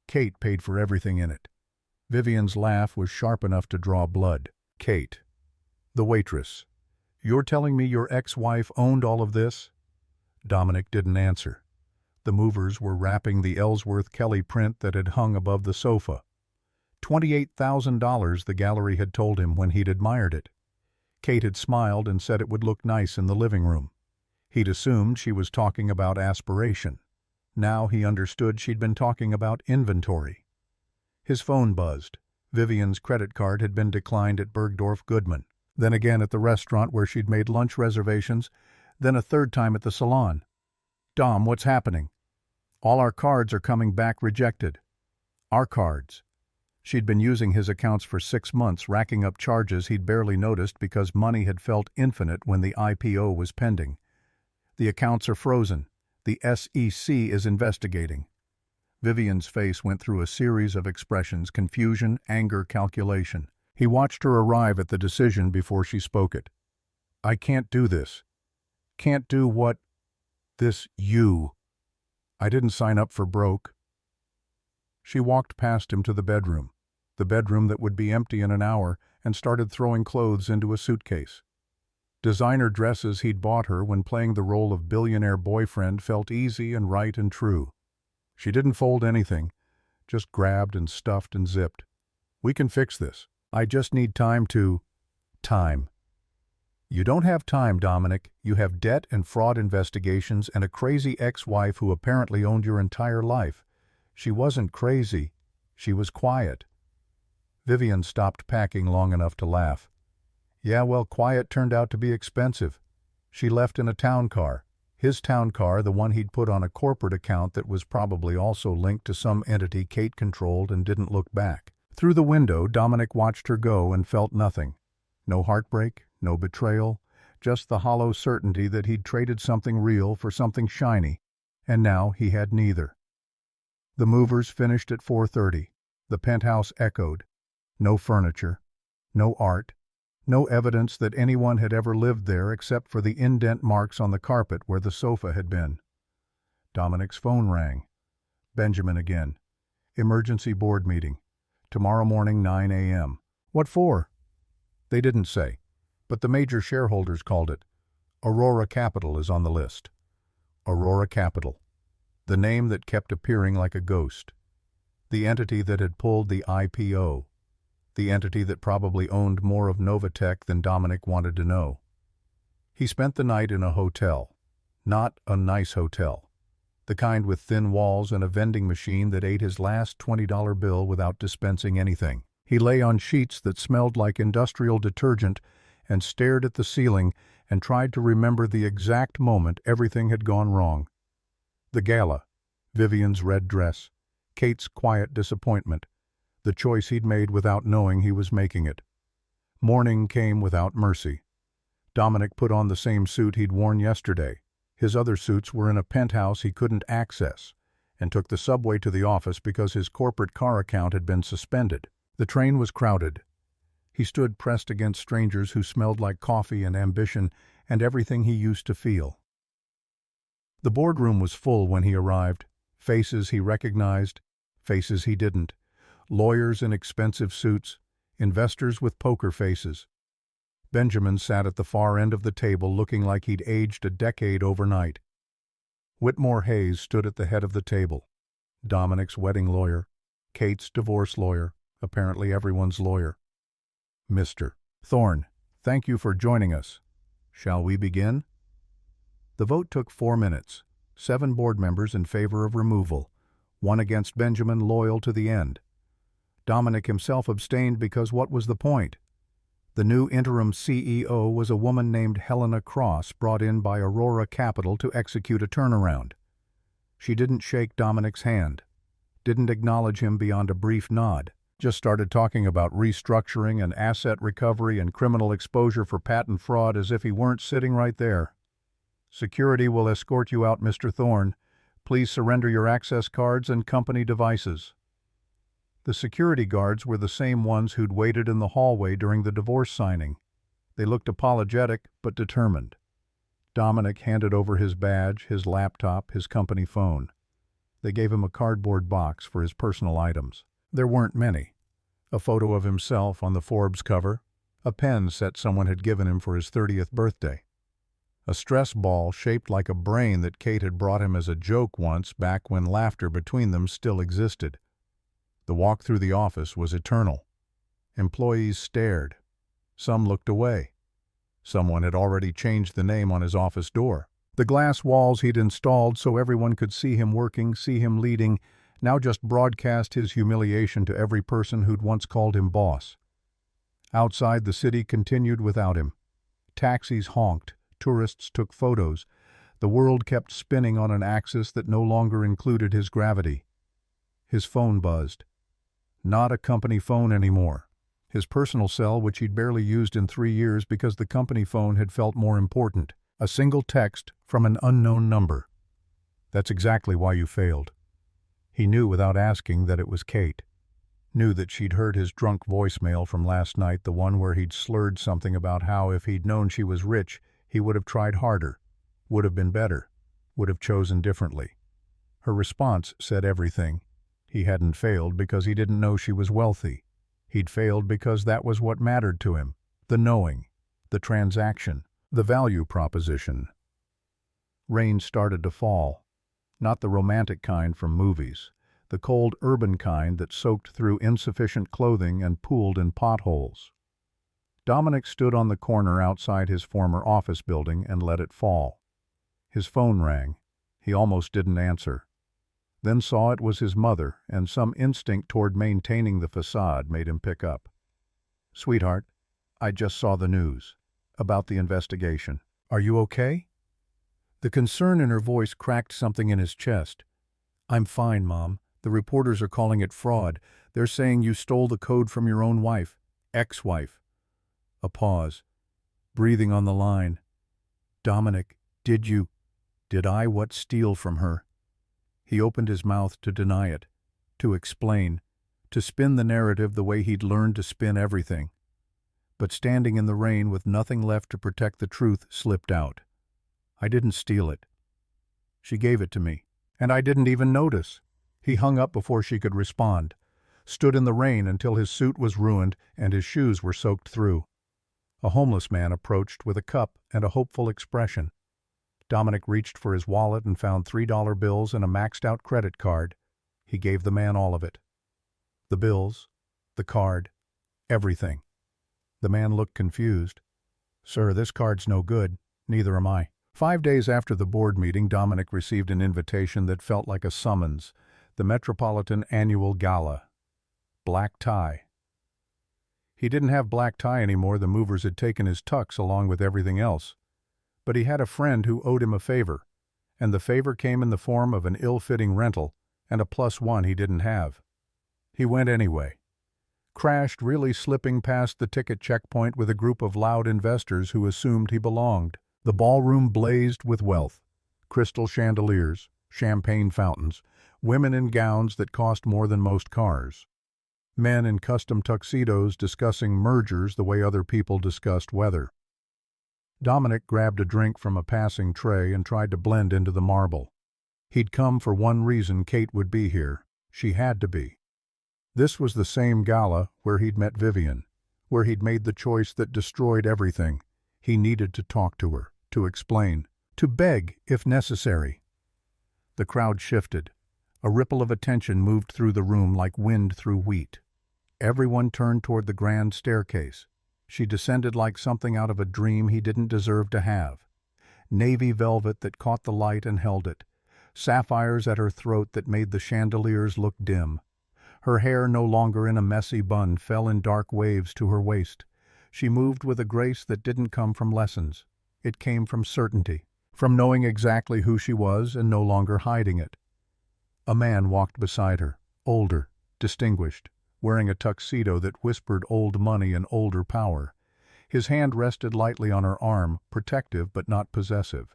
Kate paid for everything in it. Vivian's laugh was sharp enough to draw blood. Kate. The waitress. You're telling me your ex-wife owned all of this? Dominic didn't answer. The movers were wrapping the Ellsworth Kelly print that had hung above the sofa. $28,000, the gallery had told him when he'd admired it. Kate had smiled and said it would look nice in the living room. He'd assumed she was talking about aspiration. Now he understood she'd been talking about inventory. His phone buzzed. Vivian's credit card had been declined at Bergdorf Goodman, then again at the restaurant where she'd made lunch reservations, then a third time at the salon. Dom, what's happening? All our cards are coming back rejected. Our cards. She'd been using his accounts for 6 months, racking up charges he'd barely noticed because money had felt infinite when the IPO was pending. The accounts are frozen. The SEC is investigating. Vivian's face went through a series of expressions: confusion, anger, calculation. He watched her arrive at the decision before she spoke it. I can't do this. Can't do what? This, you. I didn't sign up for broke. She walked past him to the bedroom that would be empty in an hour, and started throwing clothes into a suitcase. Designer dresses he'd bought her when playing the role of billionaire boyfriend felt easy and right and true. She didn't fold anything, just grabbed and stuffed and zipped. We can fix this. I just need time to... Time. You don't have time, Dominic. You have debt and fraud investigations and a crazy ex-wife who apparently owned your entire life. She wasn't crazy. She was quiet. Vivian stopped packing long enough to laugh. Yeah, well, quiet turned out to be expensive. She left in a town car. His town car, the one he'd put on a corporate account that was probably also linked to some entity Kate controlled, and didn't look back. Through the window, Dominic watched her go and felt nothing. No heartbreak, no betrayal, just the hollow certainty that he'd traded something real for something shiny, and now he had neither. The movers finished at 4:30. The penthouse echoed. No furniture, no art, no evidence that anyone had ever lived there except for the indent marks on the carpet where the sofa had been. Dominic's phone rang. Benjamin again. Emergency board meeting. Tomorrow morning, 9 a.m. What for? They didn't say, but the major shareholders called it. Aurora Capital is on the list. Aurora Capital. The name that kept appearing like a ghost. The entity that had pulled the IPO. The entity that probably owned more of Novatech than Dominic wanted to know. He spent the night in a hotel. Not a nice hotel. The kind with thin walls and a vending machine that ate his last $20 bill without dispensing anything. He lay on sheets that smelled like industrial detergent and stared at the ceiling and tried to remember the exact moment everything had gone wrong. The gala, Vivian's red dress, Kate's quiet disappointment, the choice he'd made without knowing he was making it. Morning came without mercy. Dominic put on the same suit he'd worn yesterday. His other suits were in a penthouse he couldn't access, and took the subway to the office because his corporate car account had been suspended. The train was crowded. He stood pressed against strangers who smelled like coffee and ambition and everything he used to feel. The boardroom was full when he arrived. Faces he recognized, faces he didn't. Lawyers in expensive suits, investors with poker faces. Benjamin sat at the far end of the table looking like he'd aged a decade overnight. Whitmore Hayes stood at the head of the table. Dominic's wedding lawyer, Kate's divorce lawyer, apparently everyone's lawyer. Mr. Thorne, thank you for joining us. Shall we begin? The vote took 4 minutes. 7 board members in favor of removal, 1 against Benjamin, loyal to the end. Dominic himself abstained because what was the point? The new interim CEO was a woman named Helena Cross, brought in by Aurora Capital to execute a turnaround. She didn't shake Dominic's hand, didn't acknowledge him beyond a brief nod, just started talking about restructuring and asset recovery and criminal exposure for patent fraud as if he weren't sitting right there. Security will escort you out, Mr. Thorne. Please surrender your access cards and company devices. The security guards were the same ones who'd waited in the hallway during the divorce signing. They looked apologetic but determined. Dominic handed over his badge, his laptop, his company phone. They gave him a cardboard box for his personal items. There weren't many. A photo of himself on the Forbes cover, a pen set someone had given him for his 30th birthday. A stress ball shaped like a brain that Kate had brought him as a joke once back when laughter between them still existed. The walk through the office was eternal. Employees stared. Some looked away. Someone had already changed the name on his office door. The glass walls he'd installed so everyone could see him working, see him leading, now just broadcast his humiliation to every person who'd once called him boss. Outside, the city continued without him. Taxis honked. Tourists took photos. The world kept spinning on an axis that no longer included his gravity. His phone buzzed. Not a company phone anymore. His personal cell, which he'd barely used in 3 years because the company phone had felt more important. A single text from an unknown number. "That's exactly why you failed." He knew without asking that it was Kate. Knew that she'd heard his drunk voicemail from last night, the one where he'd slurred something about how if he'd known she was rich, he would have tried harder, would have been better, would have chosen differently. Her response said everything. He hadn't failed because he didn't know she was wealthy. He'd failed because that was what mattered to him. The knowing, the transaction, the value proposition. Rain started to fall. Not the romantic kind from movies. The cold urban kind that soaked through insufficient clothing and pooled in potholes. Dominic stood on the corner outside his former office building and let it fall. His phone rang. He almost didn't answer. Then saw it was his mother, and some instinct toward maintaining the facade made him pick up. "Sweetheart, I just saw the news. About the investigation. Are you okay?" The concern in her voice cracked something in his chest. "I'm fine, Mom. The reporters are calling it fraud. They're saying you stole the code from your own wife, ex-wife." A pause. Breathing on the line. "Dominic, did I what steal from her?" He opened his mouth to deny it, to explain, to spin the narrative the way he'd learned to spin everything. But standing in the rain with nothing left to protect the truth slipped out. "I didn't steal it. She gave it to me, and I didn't even notice." He hung up before she could respond, stood in the rain until his suit was ruined and his shoes were soaked through. A homeless man approached with a cup and a hopeful expression. Dominic reached for his wallet and found $3 bills and a maxed-out credit card. He gave the man all of it. The bills, the card, everything. The man looked confused. "Sir, this card's no good. Neither am I." 5 days after the board meeting, Dominic received an invitation that felt like a summons. The Metropolitan Annual Gala. Black tie. He didn't have black tie anymore. The movers had taken his tux along with everything else. But he had a friend who owed him a favor, and the favor came in the form of an ill-fitting rental and a +1 he didn't have. He went anyway. Crashed, really slipping past the ticket checkpoint with a group of loud investors who assumed he belonged. The ballroom blazed with wealth. Crystal chandeliers, champagne fountains, women in gowns that cost more than most cars. Men in custom tuxedos discussing mergers the way other people discussed weather. Dominic grabbed a drink from a passing tray and tried to blend into the marble. He'd come for one reason: Kate would be here. She had to be. This was the same gala where he'd met Vivian, where he'd made the choice that destroyed everything. He needed to talk to her, to explain, to beg if necessary. The crowd shifted. A ripple of attention moved through the room like wind through wheat. Everyone turned toward the grand staircase. She descended like something out of a dream he didn't deserve to have. Navy velvet that caught the light and held it. Sapphires at her throat that made the chandeliers look dim. Her hair, no longer in a messy bun, fell in dark waves to her waist. She moved with a grace that didn't come from lessons. It came from certainty, from knowing exactly who she was and no longer hiding it. A man walked beside her, older, distinguished, wearing a tuxedo that whispered old money and older power. His hand rested lightly on her arm, protective but not possessive.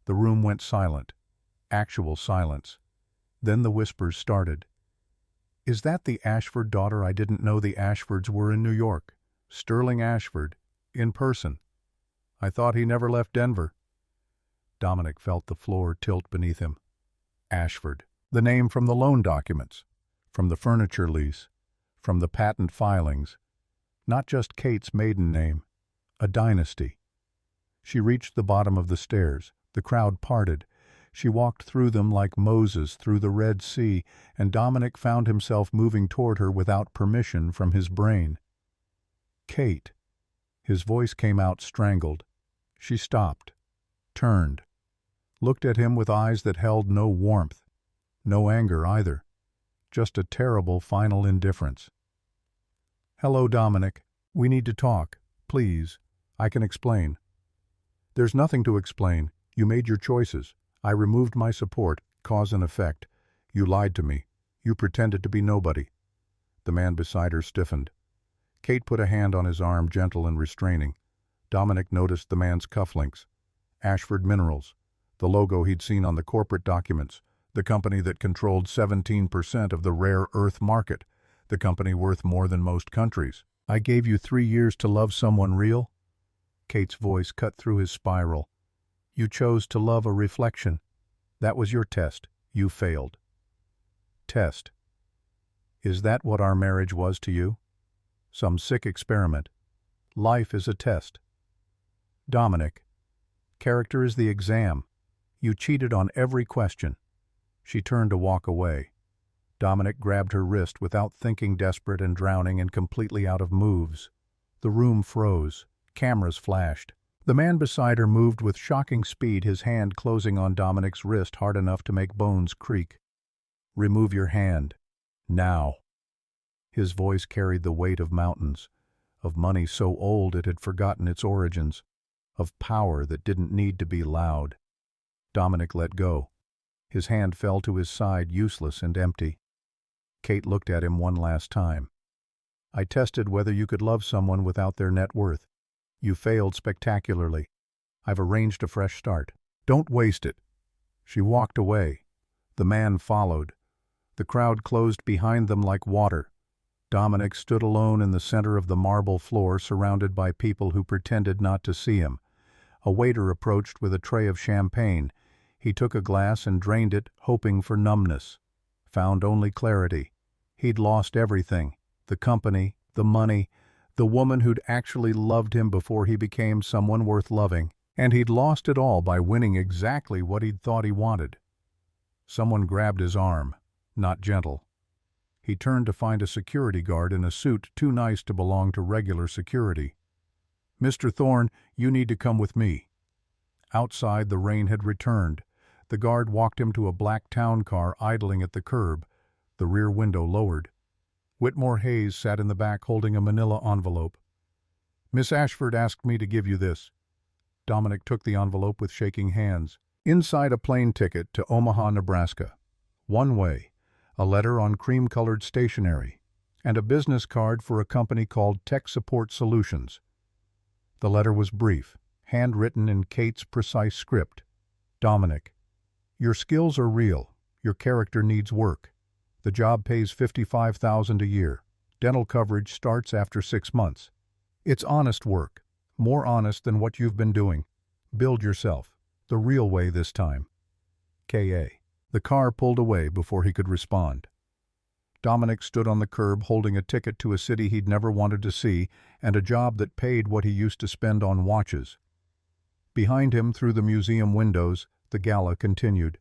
The room went silent. Actual silence. Then the whispers started. "Is that the Ashford daughter? I didn't know the Ashfords were in New York. Sterling Ashford, in person. I thought he never left Denver." Dominic felt the floor tilt beneath him. Ashford. The name from the loan documents, from the furniture lease, from the patent filings. Not just Kate's maiden name. A dynasty. She reached the bottom of the stairs. The crowd parted. She walked through them like Moses through the Red Sea, and Dominic found himself moving toward her without permission from his brain. "Kate." His voice came out strangled. She stopped, turned, looked at him with eyes that held no warmth, no anger either, just a terrible final indifference. "Hello, Dominic. We need to talk, please. I can explain." "There's nothing to explain. You made your choices. I removed my support, cause and effect. You lied to me. You pretended to be nobody." The man beside her stiffened. Kate put a hand on his arm, gentle and restraining. Dominic noticed the man's cufflinks. Ashford Minerals, the logo he'd seen on the corporate documents, the company that controlled 17% of the rare earth market, the company worth more than most countries. "I gave you 3 years to love someone real?" Kate's voice cut through his spiral. "You chose to love a reflection. That was your test. You failed." Test. Is that what our marriage was to you? Some sick experiment. Life is a test. Dominic, character is the exam. You cheated on every question. She turned to walk away. Dominic grabbed her wrist without thinking, desperate and drowning and completely out of moves. The room froze. Cameras flashed. The man beside her moved with shocking speed, his hand closing on Dominic's wrist hard enough to make bones creak. "Remove your hand. Now." His voice carried the weight of mountains, of money so old it had forgotten its origins, of power that didn't need to be loud. Dominic let go. His hand fell to his side, useless and empty. Kate looked at him one last time. "I tested whether you could love someone without their net worth. You failed spectacularly. I've arranged a fresh start. Don't waste it." She walked away. The man followed. The crowd closed behind them like water. Dominic stood alone in the center of the marble floor, surrounded by people who pretended not to see him. A waiter approached with a tray of champagne. He took a glass and drained it, hoping for numbness. Found only clarity. He'd lost everything. The company, the money, the woman who'd actually loved him before he became someone worth loving. And he'd lost it all by winning exactly what he'd thought he wanted. Someone grabbed his arm, not gentle. He turned to find a security guard in a suit too nice to belong to regular security. "Mr. Thorne, you need to come with me." Outside, the rain had returned. The guard walked him to a black town car idling at the curb, the rear window lowered. Whitmore Hayes sat in the back holding a manila envelope. "Miss Ashford asked me to give you this." Dominic took the envelope with shaking hands. Inside, a plane ticket to Omaha, Nebraska. One way, a letter on cream-colored stationery, and a business card for a company called Tech Support Solutions. The letter was brief, handwritten in Kate's precise script. "Dominic, your skills are real. Your character needs work. The job pays $55,000 a year. Dental coverage starts after 6 months. It's honest work, more honest than what you've been doing. Build yourself, the real way this time. K.A." The car pulled away before he could respond. Dominic stood on the curb holding a ticket to a city he'd never wanted to see and a job that paid what he used to spend on watches. Behind him, through the museum windows, the gala continued.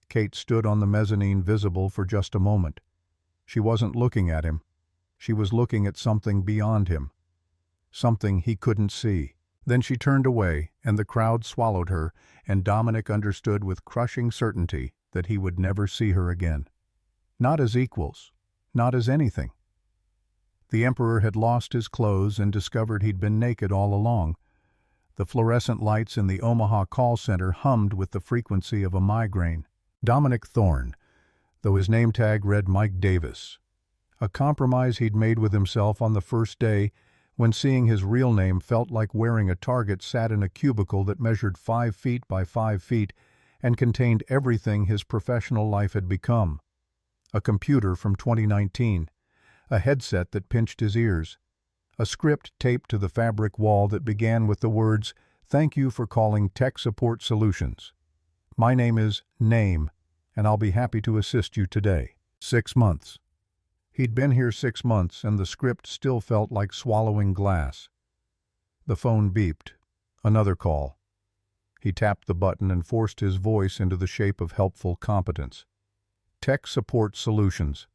Kate stood on the mezzanine, visible for just a moment. She wasn't looking at him. She was looking at something beyond him. Something he couldn't see. Then she turned away, and the crowd swallowed her, and Dominic understood with crushing certainty that he would never see her again. Not as equals, not as anything. The Emperor had lost his clothes and discovered he'd been naked all along. The fluorescent lights in the Omaha call center hummed with the frequency of a migraine. Dominic Thorne, though his name tag read Mike Davis. A compromise he'd made with himself on the first day, when seeing his real name felt like wearing a target, sat in a cubicle that measured 5 feet by 5 feet and contained everything his professional life had become. A computer from 2019, a headset that pinched his ears, a script taped to the fabric wall that began with the words, "Thank you for calling Tech Support Solutions. My name is Name, and I'll be happy to assist you today." 6 months. He'd been here 6 months, and the script still felt like swallowing glass. The phone beeped. Another call. He tapped the button and forced his voice into the shape of helpful competence. "Tech Support Solutions.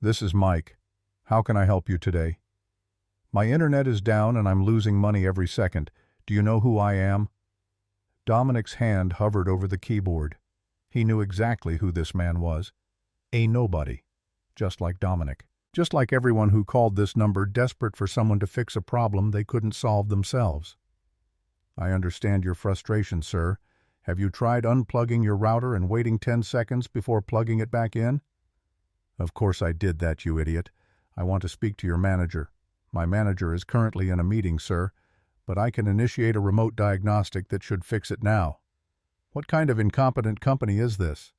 This is Mike. How can I help you today?" "My internet is down and I'm losing money every second. Do you know who I am?" Dominic's hand hovered over the keyboard. He knew exactly who this man was. A nobody. Just like Dominic. Just like everyone who called this number desperate for someone to fix a problem they couldn't solve themselves. "I understand your frustration, sir, Have you tried unplugging your router and waiting 10 seconds before plugging it back in? Of course I did that, you idiot. I want to speak to your manager. My manager is currently in a meeting, sir, but I can initiate a remote diagnostic that should fix it now. What kind of incompetent company is this?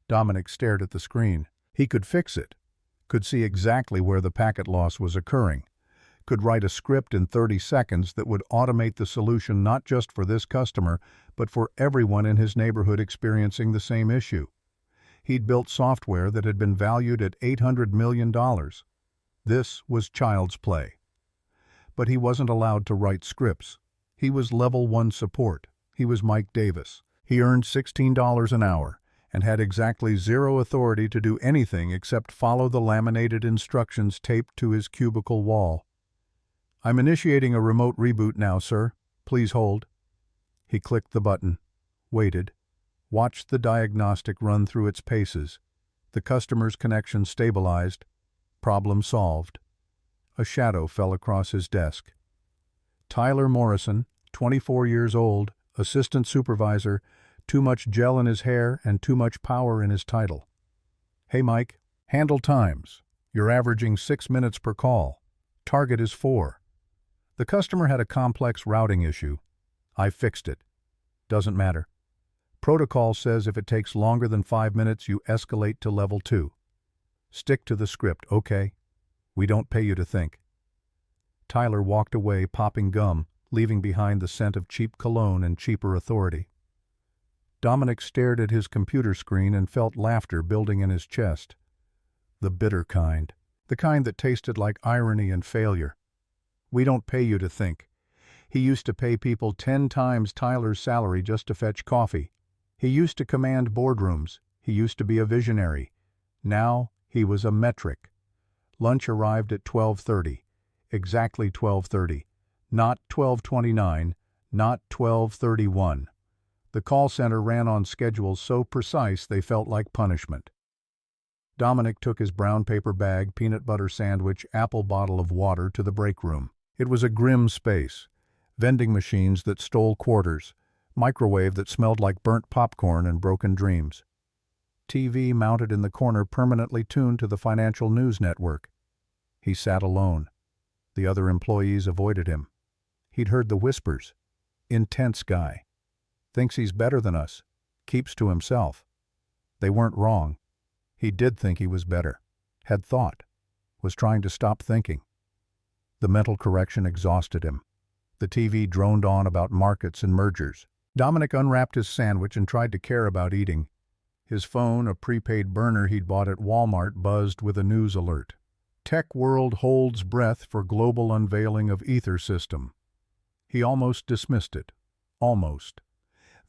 Dominic stared at the screen. He could fix it, could see exactly where the packet loss was occurring, could write a script in 30 seconds that would automate the solution not just for this customer, but for everyone in his neighborhood experiencing the same issue. He'd built software that had been valued at $800 million. This was child's play. But he wasn't allowed to write scripts. He was level 1 support. He was Mike Davis. He earned $16 an hour and had exactly zero authority to do anything except follow the laminated instructions taped to his cubicle wall. I'm initiating a remote reboot now, sir. Please hold. He clicked the button, waited, watched the diagnostic run through its paces. The customer's connection stabilized. Problem solved. A shadow fell across his desk. Tyler Morrison, 24 years old, assistant supervisor, too much gel in his hair and too much power in his title. Hey Mike, handle times. You're averaging 6 minutes per call. Target is 4. The customer had a complex routing issue. I fixed it. Doesn't matter. Protocol says if it takes longer than 5 minutes, you escalate to level 2. Stick to the script, okay? We don't pay you to think. Tyler walked away, popping gum, leaving behind the scent of cheap cologne and cheaper authority. Dominic stared at his computer screen and felt laughter building in his chest. The bitter kind. The kind that tasted like irony and failure. We don't pay you to think. He used to pay people 10 times Tyler's salary just to fetch coffee. He used to command boardrooms. He used to be a visionary. Now he was a metric. Lunch arrived at 12:30. Exactly 12:30. Not 12:29. Not 12:31. The call center ran on schedules so precise they felt like punishment. Dominic took his brown paper bag, peanut butter sandwich, apple bottle of water to the break room. It was a grim space. Vending machines that stole quarters. Microwave that smelled like burnt popcorn and broken dreams. TV mounted in the corner permanently tuned to the financial news network. He sat alone. The other employees avoided him. He'd heard the whispers. Intense guy. Thinks he's better than us. Keeps to himself. They weren't wrong. He did think he was better. Had thought. Was trying to stop thinking. The mental correction exhausted him. The TV droned on about markets and mergers. Dominic unwrapped his sandwich and tried to care about eating. His phone, a prepaid burner he'd bought at Walmart, buzzed with a news alert. Tech world holds breath for global unveiling of ether system. He almost dismissed it. Almost.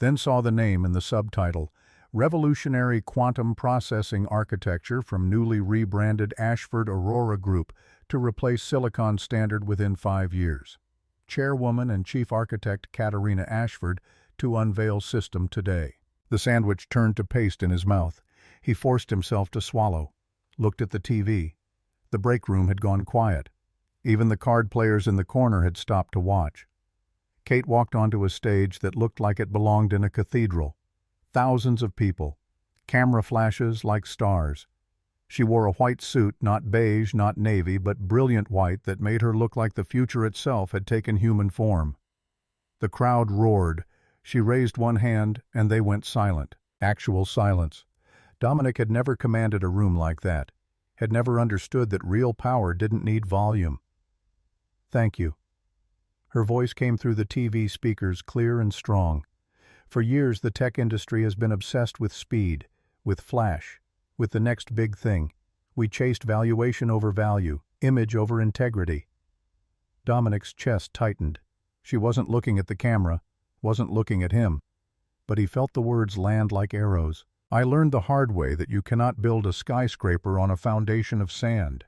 Then saw the name in the subtitle, Revolutionary Quantum Processing Architecture from newly rebranded Ashford Aurora Group to replace Silicon Standard within 5 years. Chairwoman and Chief Architect Katerina Ashford to unveil system today. The sandwich turned to paste in his mouth. He forced himself to swallow. Looked at the TV. The break room had gone quiet. Even the card players in the corner had stopped to watch. Kate walked onto a stage that looked like it belonged in a cathedral. Thousands of people. Camera flashes like stars. She wore a white suit, not beige, not navy, but brilliant white that made her look like the future itself had taken human form. The crowd roared. She raised one hand, and they went silent. Actual silence. Dominic had never commanded a room like that. Had never understood that real power didn't need volume. Thank you. Her voice came through the TV speakers clear and strong. For years, the tech industry has been obsessed with speed, with flash, with the next big thing. We chased valuation over value, image over integrity. Dominic's chest tightened. She wasn't looking at the camera, wasn't looking at him. But he felt the words land like arrows. I learned the hard way that you cannot build a skyscraper on a foundation of sand.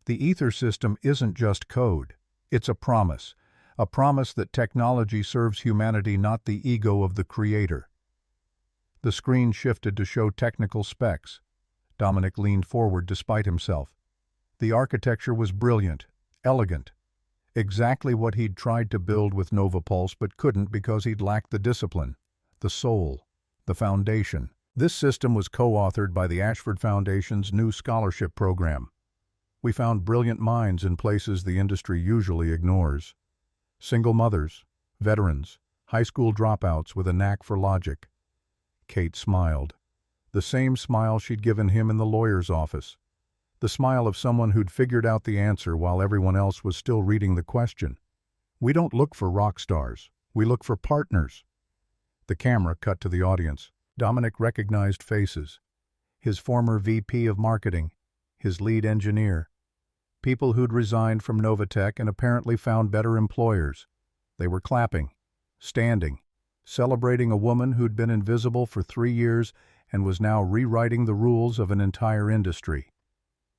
The ether system isn't just code. It's a promise that technology serves humanity, not the ego of the creator. The screen shifted to show technical specs. Dominic leaned forward despite himself. The architecture was brilliant, elegant. Exactly what he'd tried to build with Novapulse but couldn't because he'd lacked the discipline. the soul, the foundation. This system was co-authored by the Ashford Foundation's new scholarship program. We found brilliant minds in places the industry usually ignores. Single mothers, veterans, high school dropouts with a knack for logic. Kate smiled. The same smile she'd given him in the lawyer's office. The smile of someone who'd figured out the answer while everyone else was still reading the question. We don't look for rock stars. We look for partners. The camera cut to the audience. Dominic recognized faces. His former VP of marketing, his lead engineer. People who'd resigned from Novatech and apparently found better employers. They were clapping, standing, celebrating a woman who'd been invisible for 3 years and was now rewriting the rules of an entire industry.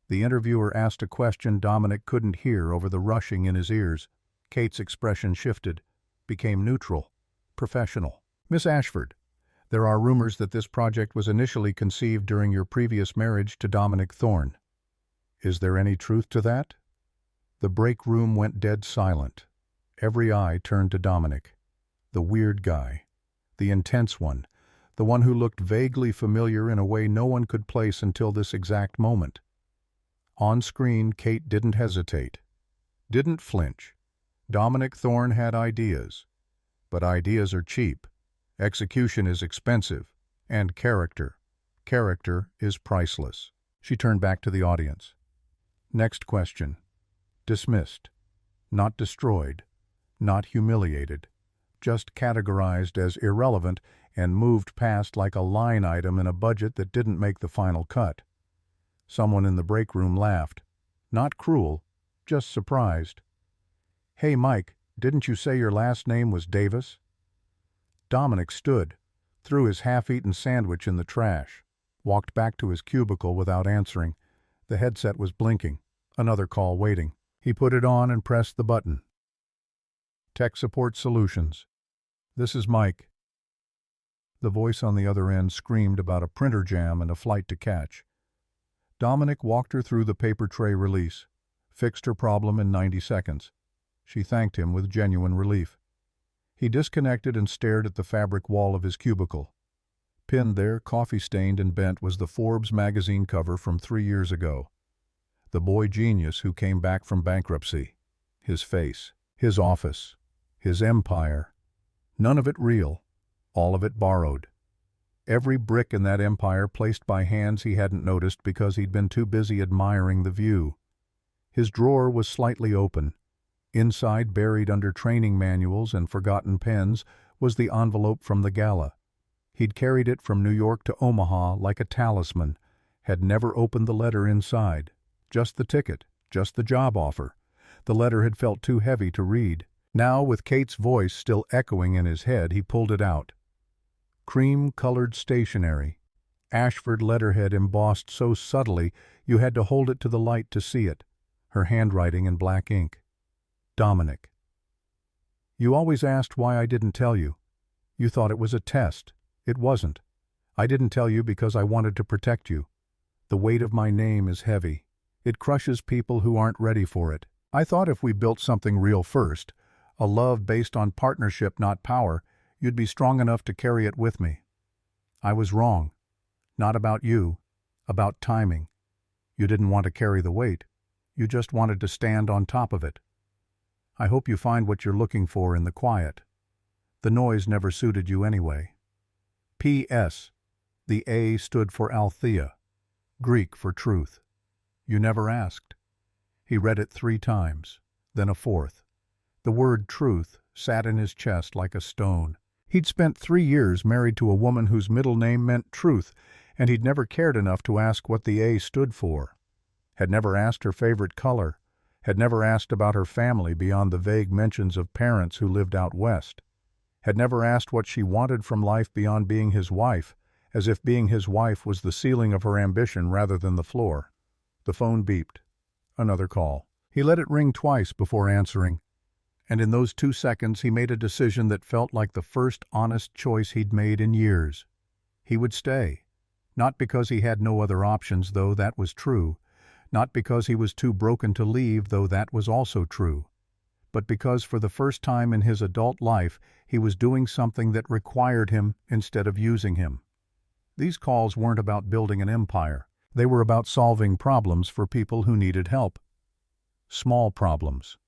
The interviewer asked a question Dominic couldn't hear over the rushing in his ears. Kate's expression shifted, became neutral, professional. Miss Ashford, there are rumors that this project was initially conceived during your previous marriage to Dominic Thorne. Is there any truth to that? The break room went dead silent. Every eye turned to Dominic. The weird guy. The intense one. The one who looked vaguely familiar in a way no one could place until this exact moment. On screen, Kate didn't hesitate. Didn't flinch. Dominic Thorne had ideas. But ideas are cheap. Execution is expensive. And character. Character is priceless. She turned back to the audience. Next question. Dismissed. Not destroyed. Not humiliated. Just categorized as irrelevant and moved past like a line item in a budget that didn't make the final cut. Someone in the break room laughed. Not cruel, just surprised. Hey Mike, didn't you say your last name was Davis? Dominic stood, threw his half-eaten sandwich in the trash, walked back to his cubicle without answering. The headset was blinking, another call waiting. He put it on and pressed the button. Tech Support Solutions. This is Mike. The voice on the other end screamed about a printer jam and a flight to catch. Dominic walked her through the paper tray release, fixed her problem in 90 seconds. She thanked him with genuine relief. He disconnected and stared at the fabric wall of his cubicle. Pinned there, coffee-stained and bent, was the Forbes magazine cover from 3 years ago. The boy genius who came back from bankruptcy. His face, his office, his empire. None of it real, all of it borrowed. Every brick in that empire placed by hands he hadn't noticed because he'd been too busy admiring the view. His drawer was slightly open. Inside, buried under training manuals and forgotten pens, was the envelope from the gala. He'd carried it from New York to Omaha like a talisman, had never opened the letter inside. Just the ticket, just the job offer. The letter had felt too heavy to read. Now, with Kate's voice still echoing in his head, he pulled it out. Cream-colored stationery. Ashford letterhead embossed so subtly you had to hold it to the light to see it. Her handwriting in black ink. Dominic. You always asked why I didn't tell you. You thought it was a test. It wasn't. I didn't tell you because I wanted to protect you. The weight of my name is heavy. It crushes people who aren't ready for it. I thought if we built something real first, a love based on partnership, not power, you'd be strong enough to carry it with me. I was wrong. Not about you. About timing. You didn't want to carry the weight. You just wanted to stand on top of it. I hope you find what you're looking for in the quiet. The noise never suited you anyway. P.S. The A stood for Althea, Greek for truth. You never asked. He read it 3 times, then a 4th. The word truth sat in his chest like a stone. He'd spent 3 years married to a woman whose middle name meant truth, and he'd never cared enough to ask what the A stood for. Had never asked her favorite color, had never asked about her family beyond the vague mentions of parents who lived out west, had never asked what she wanted from life beyond being his wife, as if being his wife was the ceiling of her ambition rather than the floor. The phone beeped. Another call. He let it ring twice before answering, and in those 2 seconds he made a decision that felt like the first honest choice he'd made in years. He would stay. Not because he had no other options, though that was true. Not because he was too broken to leave, though that was also true. but because for the first time in his adult life he was doing something that required him instead of using him. These calls weren't about building an empire. They were about solving problems for people who needed help. Small problems.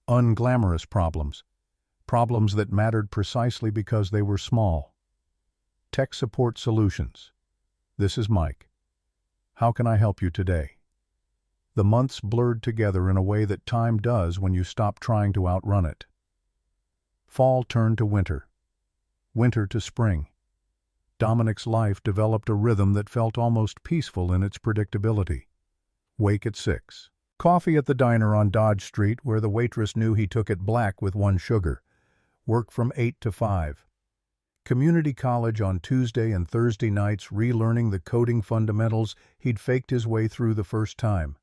Unglamorous problems. Problems that mattered precisely because they were small. Tech Support Solutions. This is Mike. How can I help you today? The months blurred together in a way that time does when you stop trying to outrun it. Fall turned to winter. Winter to spring. Dominic's life developed a rhythm that felt almost peaceful in its predictability. Wake at 6. Coffee at the diner on Dodge Street where the waitress knew he took it black with 1 sugar. Work from 8 to 5. Community college on Tuesday and Thursday nights relearning the coding fundamentals he'd faked his way through the first time.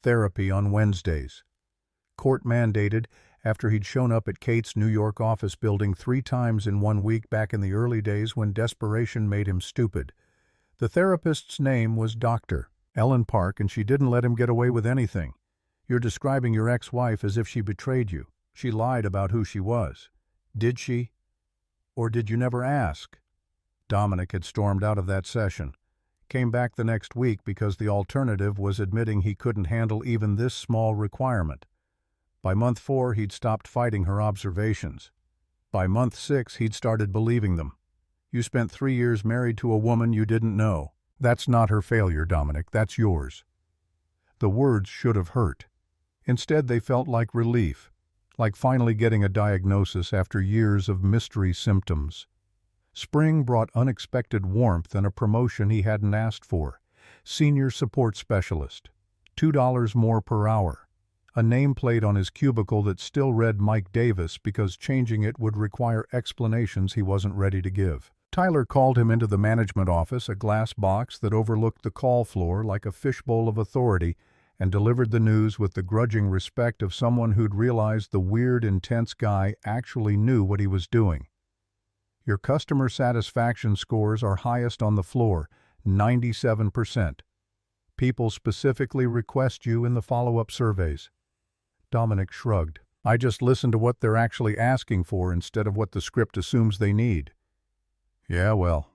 Therapy on Wednesdays. Court mandated after he'd shown up at Kate's New York office building 3 times in 1 week back in the early days when desperation made him stupid. The therapist's name was Dr. Ellen Park, and she didn't let him get away with anything. You're describing your ex-wife as if she betrayed you. She lied about who she was. Did she? Or did you never ask? Dominic had stormed out of that session. Came back the next week because the alternative was admitting he couldn't handle even this small requirement. By month 4, he'd stopped fighting her observations. By month 6, he'd started believing them. You spent 3 years married to a woman you didn't know. That's not her failure, Dominic, that's yours. The words should have hurt. Instead, they felt like relief, like finally getting a diagnosis after years of mystery symptoms. Spring brought unexpected warmth and a promotion he hadn't asked for. Senior support specialist. $2 more per hour. A nameplate on his cubicle that still read Mike Davis because changing it would require explanations he wasn't ready to give. Tyler called him into the management office, a glass box that overlooked the call floor like a fishbowl of authority, and delivered the news with the grudging respect of someone who'd realized the weird, intense guy actually knew what he was doing. Your customer satisfaction scores are highest on the floor, 97%. People specifically request you in the follow-up surveys. Dominic shrugged. I just listen to what they're actually asking for instead of what the script assumes they need. Yeah, well,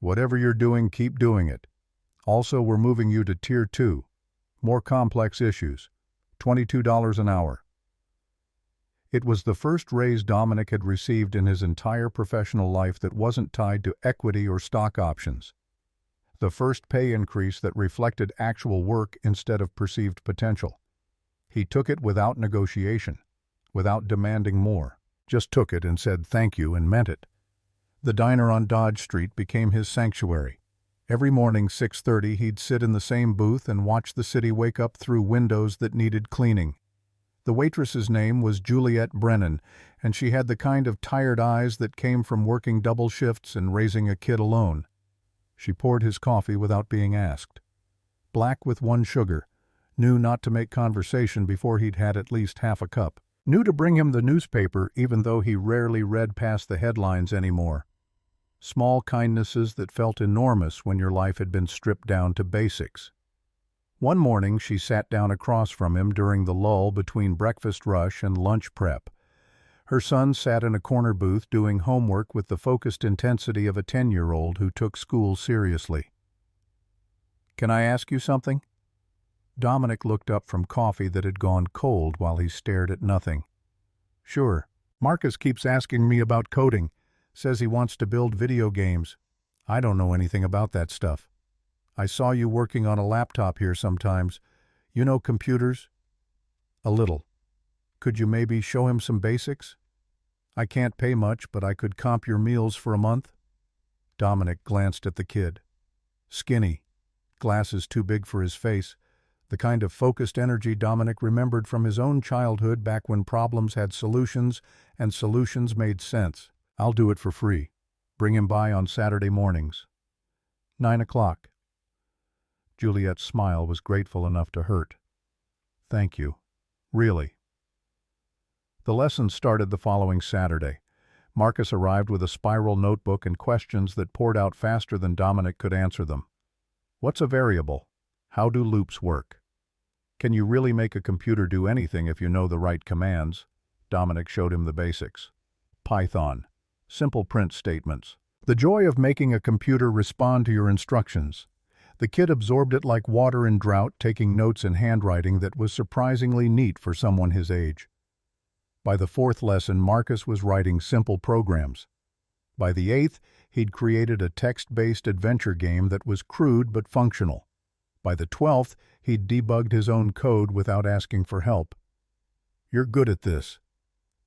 whatever you're doing, keep doing it. Also, we're moving you to Tier 2. More complex issues. $22 an hour. It was the first raise Dominic had received in his entire professional life that wasn't tied to equity or stock options. The first pay increase that reflected actual work instead of perceived potential. He took it without negotiation, without demanding more. Just took it and said thank you and meant it. The diner on Dodge Street became his sanctuary. Every morning, 6:30, he'd sit in the same booth and watch the city wake up through windows that needed cleaning. The waitress's name was Juliet Brennan, and she had the kind of tired eyes that came from working double shifts and raising a kid alone. She poured his coffee without being asked. Black with 1 sugar. Knew not to make conversation before he'd had at least half a cup. Knew to bring him the newspaper even though he rarely read past the headlines anymore. Small kindnesses that felt enormous when your life had been stripped down to basics. One morning she sat down across from him during the lull between breakfast rush and lunch prep. Her son sat in a corner booth doing homework with the focused intensity of a 10-year-old who took school seriously. Can I ask you something? Dominic looked up from coffee that had gone cold while he stared at nothing. Sure. Marcus keeps asking me about coding. Says he wants to build video games. I don't know anything about that stuff. I saw you working on a laptop here sometimes. You know computers? A little. Could you maybe show him some basics? I can't pay much, but I could comp your meals for a month. Dominic glanced at the kid. Skinny. Glasses too big for his face. The kind of focused energy Dominic remembered from his own childhood back when problems had solutions and solutions made sense. I'll do it for free. Bring him by on Saturday mornings. 9 o'clock. Juliet's smile was grateful enough to hurt. Thank you. Really. The lesson started the following Saturday. Marcus arrived with a spiral notebook and questions that poured out faster than Dominic could answer them. What's a variable? How do loops work? Can you really make a computer do anything if you know the right commands? Dominic showed him the basics. Python. Simple print statements. The joy of making a computer respond to your instructions. The kid absorbed it like water in drought, taking notes in handwriting that was surprisingly neat for someone his age. By the 4th lesson, Marcus was writing simple programs. By the 8th, he'd created a text-based adventure game that was crude but functional. By the 12th, he'd debugged his own code without asking for help. "You're good at this."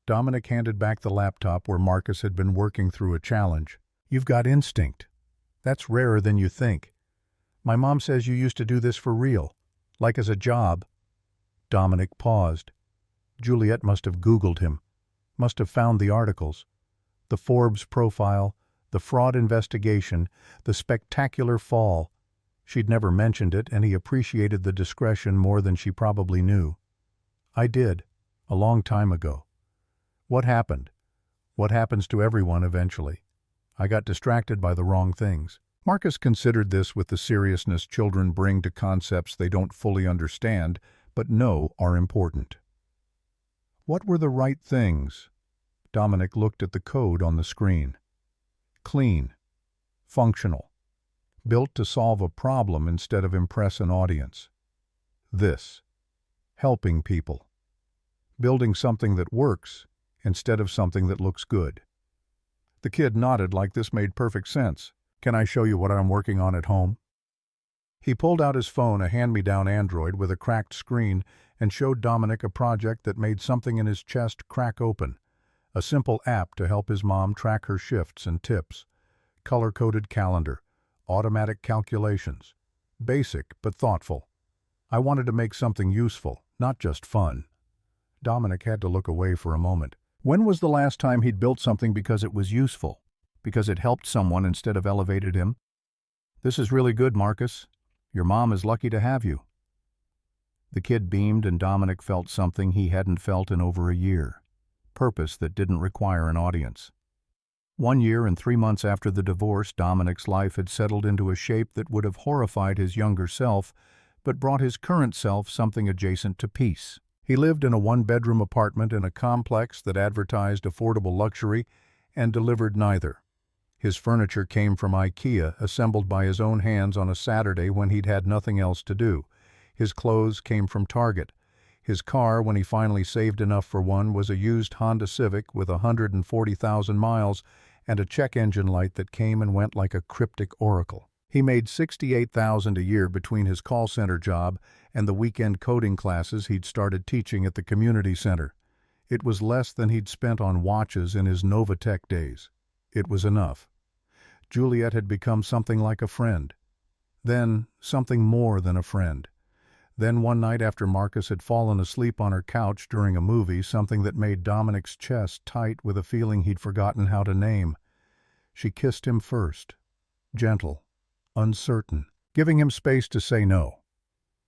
Dominic handed back the laptop where Marcus had been working through a challenge. "You've got instinct. That's rarer than you think. My mom says you used to do this for real, like as a job." Dominic paused. Juliet must have Googled him, must have found the articles. The Forbes profile, the fraud investigation, the spectacular fall. She'd never mentioned it, and he appreciated the discretion more than she probably knew. "I did, a long time ago." "What happened?" "What happens to everyone eventually. I got distracted by the wrong things." Marcus considered this with the seriousness children bring to concepts they don't fully understand, but know are important. What were the right things? Dominic looked at the code on the screen. Clean. Functional. Built to solve a problem instead of impress an audience. This. Helping people. Building something that works instead of something that looks good. The kid nodded like this made perfect sense. "Can I show you what I'm working on at home?" He pulled out his phone, a hand-me-down Android with a cracked screen, and showed Dominic a project that made something in his chest crack open. A simple app to help his mom track her shifts and tips. Color-coded calendar. Automatic calculations. Basic but thoughtful. I wanted to make something useful, not just fun. Dominic had to look away for a moment. When was the last time he'd built something because it was useful? Because it helped someone instead of elevated him? "This is really good, Marcus. Your mom is lucky to have you." The kid beamed, and Dominic felt something he hadn't felt in over a year. Purpose that didn't require an audience. 1 year and 3 months after the divorce, Dominic's life had settled into a shape that would have horrified his younger self, but brought his current self something adjacent to peace. He lived in a 1-bedroom apartment in a complex that advertised affordable luxury and delivered neither. His furniture came from IKEA, assembled by his own hands on a Saturday when he'd had nothing else to do. His clothes came from Target. His car, when he finally saved enough for one, was a used Honda Civic with 140,000 miles and a check engine light that came and went like a cryptic oracle. He made $68,000 a year between his call center job and the weekend coding classes he'd started teaching at the community center. It was less than he'd spent on watches in his Novatech days. It was enough. Juliet had become something like a friend. Then, something more than a friend. Then one night after Marcus had fallen asleep on her couch during a movie, something that made Dominic's chest tight with a feeling he'd forgotten how to name. She kissed him first. Gentle. Uncertain. Giving him space to say no.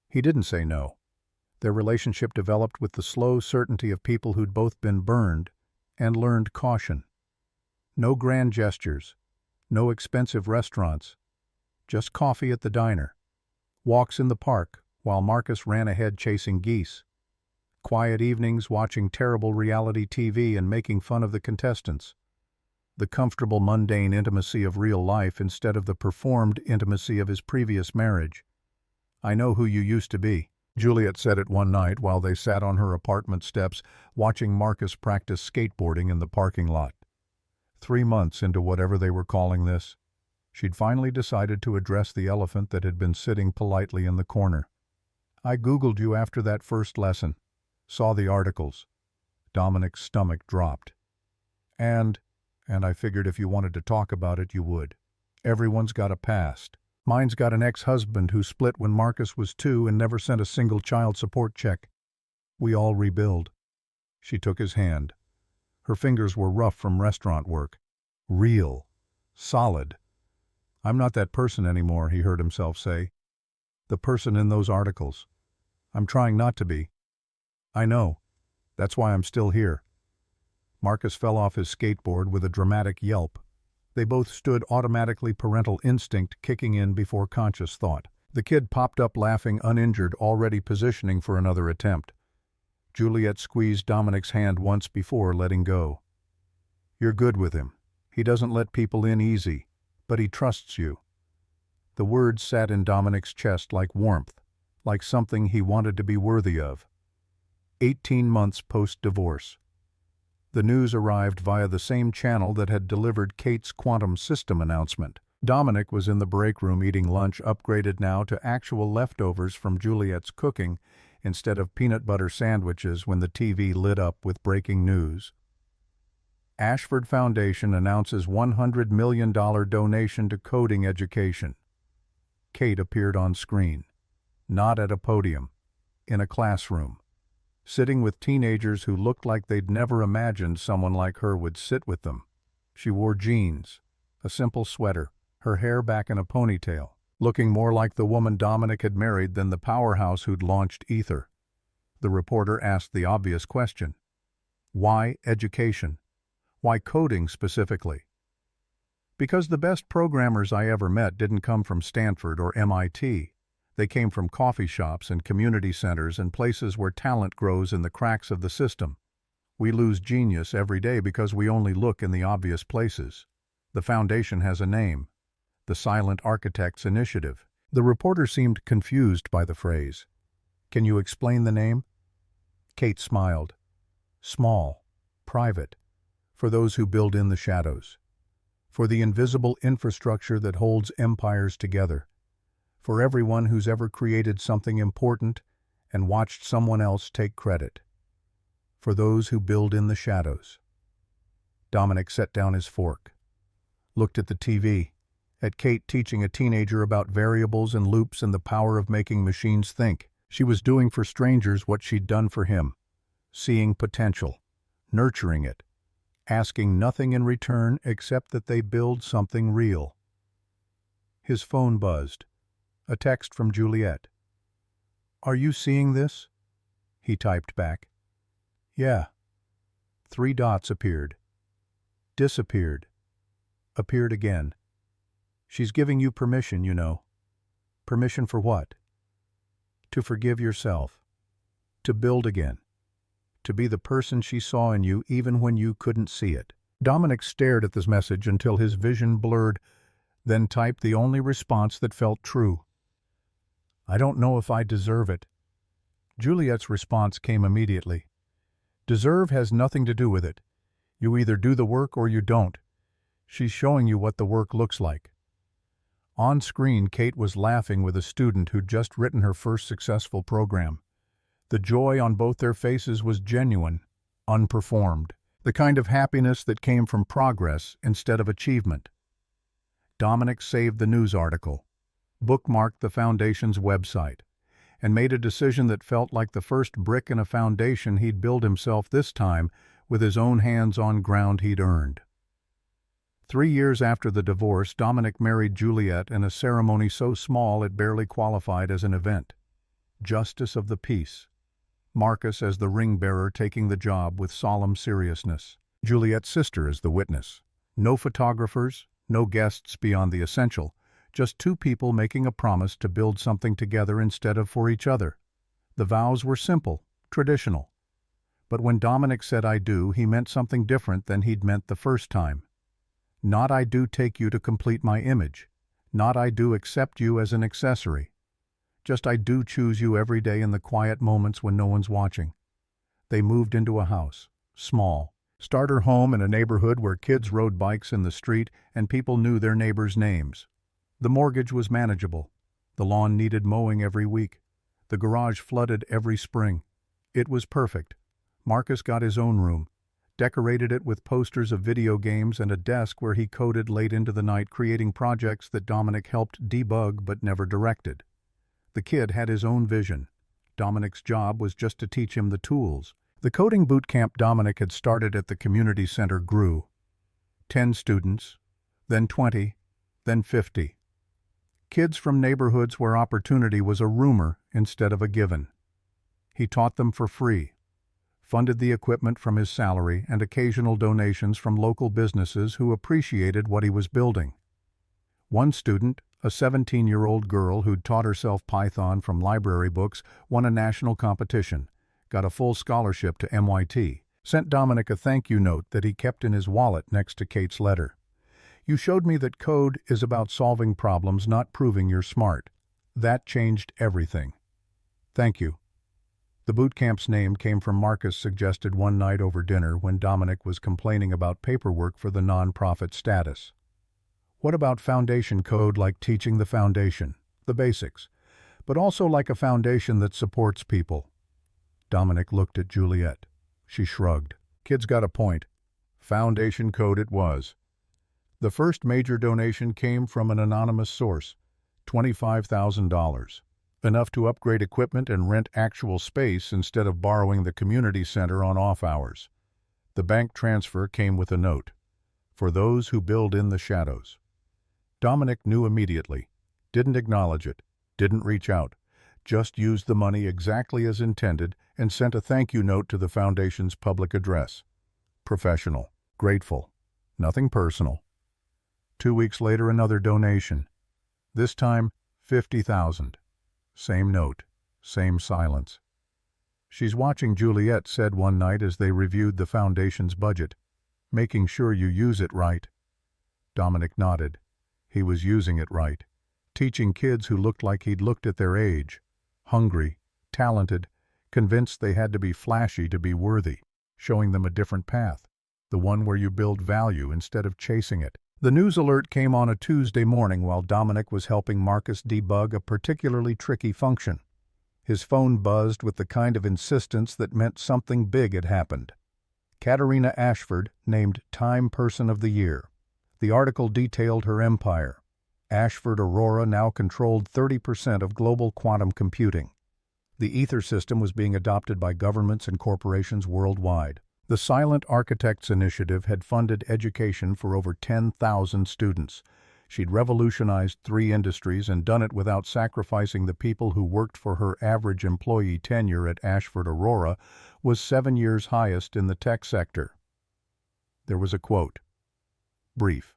He didn't say no. Their relationship developed with the slow certainty of people who'd both been burned and learned caution. No grand gestures. No expensive restaurants. Just coffee at the diner. Walks in the park while Marcus ran ahead chasing geese. Quiet evenings watching terrible reality TV and making fun of the contestants. The comfortable, mundane intimacy of real life instead of the performed intimacy of his previous marriage. "I know who you used to be," Juliet said it one night while they sat on her apartment steps watching Marcus practice skateboarding in the parking lot. 3 months into whatever they were calling this, she'd finally decided to address the elephant that had been sitting politely in the corner. "I Googled you after that first lesson. Saw the articles." Dominic's stomach dropped. And I figured if you wanted to talk about it, you would. Everyone's got a past. Mine's got an ex-husband who split when Marcus was 2 and never sent a single child support check. We all rebuild." She took his hand. Her fingers were rough from restaurant work. Real. Solid. "I'm not that person anymore," he heard himself say. "The person in those articles. I'm trying not to be. I know. That's why I'm still here." Marcus fell off his skateboard with a dramatic yelp. They both stood, automatically parental instinct kicking in before conscious thought. The kid popped up laughing, uninjured, already positioning for another attempt. Juliet squeezed Dominic's hand once before letting go. "You're good with him. He doesn't let people in easy, but he trusts you." The words sat in Dominic's chest like warmth, like something he wanted to be worthy of. 18 months post-divorce. The news arrived via the same channel that had delivered Kate's quantum system announcement. Dominic was in the break room eating lunch, upgraded now to actual leftovers from Juliet's cooking instead of peanut butter sandwiches, when the TV lit up with breaking news. Ashford Foundation announces $100 million donation to coding education. Kate appeared on screen, not at a podium, in a classroom, sitting with teenagers who looked like they'd never imagined someone like her would sit with them. She wore jeans, a simple sweater, her hair back in a ponytail, looking more like the woman Dominic had married than the powerhouse who'd launched Ether. The reporter asked the obvious question. Why education? Why coding specifically? Because the best programmers I ever met didn't come from Stanford or MIT. They came from coffee shops and community centers and places where talent grows in the cracks of the system. We lose genius every day because we only look in the obvious places. The foundation has a name: the Silent Architects Initiative. The reporter seemed confused by the phrase. "Can you explain the name?" Kate smiled. "Small, private, for those who build in the shadows. For the invisible infrastructure that holds empires together. For everyone who's ever created something important and watched someone else take credit. For those who build in the shadows." Dominic set down his fork, looked at the TV, at Kate teaching a teenager about variables and loops and the power of making machines think. She was doing for strangers what she'd done for him, seeing potential, nurturing it, asking nothing in return except that they build something real. His phone buzzed. A text from Juliet. "Are you seeing this?" He typed back. "Yeah." 3 dots appeared. Disappeared. Appeared again. "She's giving you permission, you know." "Permission for what?" "To forgive yourself. To build again. To be the person she saw in you even when you couldn't see it." Dominic stared at this message until his vision blurred, then typed the only response that felt true. "I don't know if I deserve it." Juliet's response came immediately. "Deserve has nothing to do with it. You either do the work or you don't. She's showing you what the work looks like." On screen, Kate was laughing with a student who'd just written her first successful program. The joy on both their faces was genuine, unperformed, the kind of happiness that came from progress instead of achievement. Dominic saved the news article, bookmarked the foundation's website, and made a decision that felt like the first brick in a foundation he'd build himself, this time with his own hands on ground he'd earned. 3 years after the divorce, Dominic married Juliet in a ceremony so small it barely qualified as an event. Justice of the peace. Marcus as the ring-bearer taking the job with solemn seriousness. Juliet's sister as the witness. No photographers, no guests beyond the essential, just 2 people making a promise to build something together instead of for each other. The vows were simple, traditional. But when Dominic said "I do," he meant something different than he'd meant the first time. Not "I do take you to complete my image." Not "I do accept you as an accessory." Just "I do choose you every day in the quiet moments when no one's watching." They moved into a house, small, starter home in a neighborhood where kids rode bikes in the street and people knew their neighbors' names. The mortgage was manageable. The lawn needed mowing every week. The garage flooded every spring. It was perfect. Marcus got his own room, decorated it with posters of video games and a desk where he coded late into the night, creating projects that Dominic helped debug but never directed. The kid had his own vision. Dominic's job was just to teach him the tools. The coding boot camp Dominic had started at the community center grew. 10 students, then 20, then 50. Kids from neighborhoods where opportunity was a rumor instead of a given. He taught them for free, funded the equipment from his salary and occasional donations from local businesses who appreciated what he was building. One student, a 17-year-old girl who'd taught herself Python from library books, won a national competition, got a full scholarship to MIT, sent Dominic a thank you note that he kept in his wallet next to Kate's letter. You showed me that code is about solving problems, not proving you're smart. That changed everything. Thank you. The boot camp's name came from Marcus suggested one night over dinner when Dominic was complaining about paperwork for the nonprofit status. What about foundation code, like teaching the foundation, the basics, but also like a foundation that supports people? Dominic looked at Juliet. She shrugged. Kid's got a point. Foundation code it was. The first major donation came from an anonymous source, $25,000. Enough to upgrade equipment and rent actual space instead of borrowing the community center on off hours. The bank transfer came with a note, for those who build in the shadows. Dominic knew immediately, didn't acknowledge it, didn't reach out, just used the money exactly as intended and sent a thank you note to the foundation's public address. Professional, grateful, nothing personal. 2 weeks later, another donation. This time, $50,000. Same note, same silence. She's watching, Juliet said one night as they reviewed the foundation's budget. Making sure you use it right. Dominic nodded. He was using it right. Teaching kids who looked like he'd looked at their age. Hungry, talented, convinced they had to be flashy to be worthy. Showing them a different path. The one where you build value instead of chasing it. The news alert came on a Tuesday morning while Dominic was helping Marcus debug a particularly tricky function. His phone buzzed with the kind of insistence that meant something big had happened. Katerina Ashford named Time Person of the Year. The article detailed her empire. Ashford Aurora now controlled 30% of global quantum computing. The Ether system was being adopted by governments and corporations worldwide. The Silent Architects Initiative had funded education for over 10,000 students. She'd revolutionized 3 industries and done it without sacrificing the people who worked for her. Average employee tenure at Ashford Aurora was 7 years highest in the tech sector. There was a quote. Brief.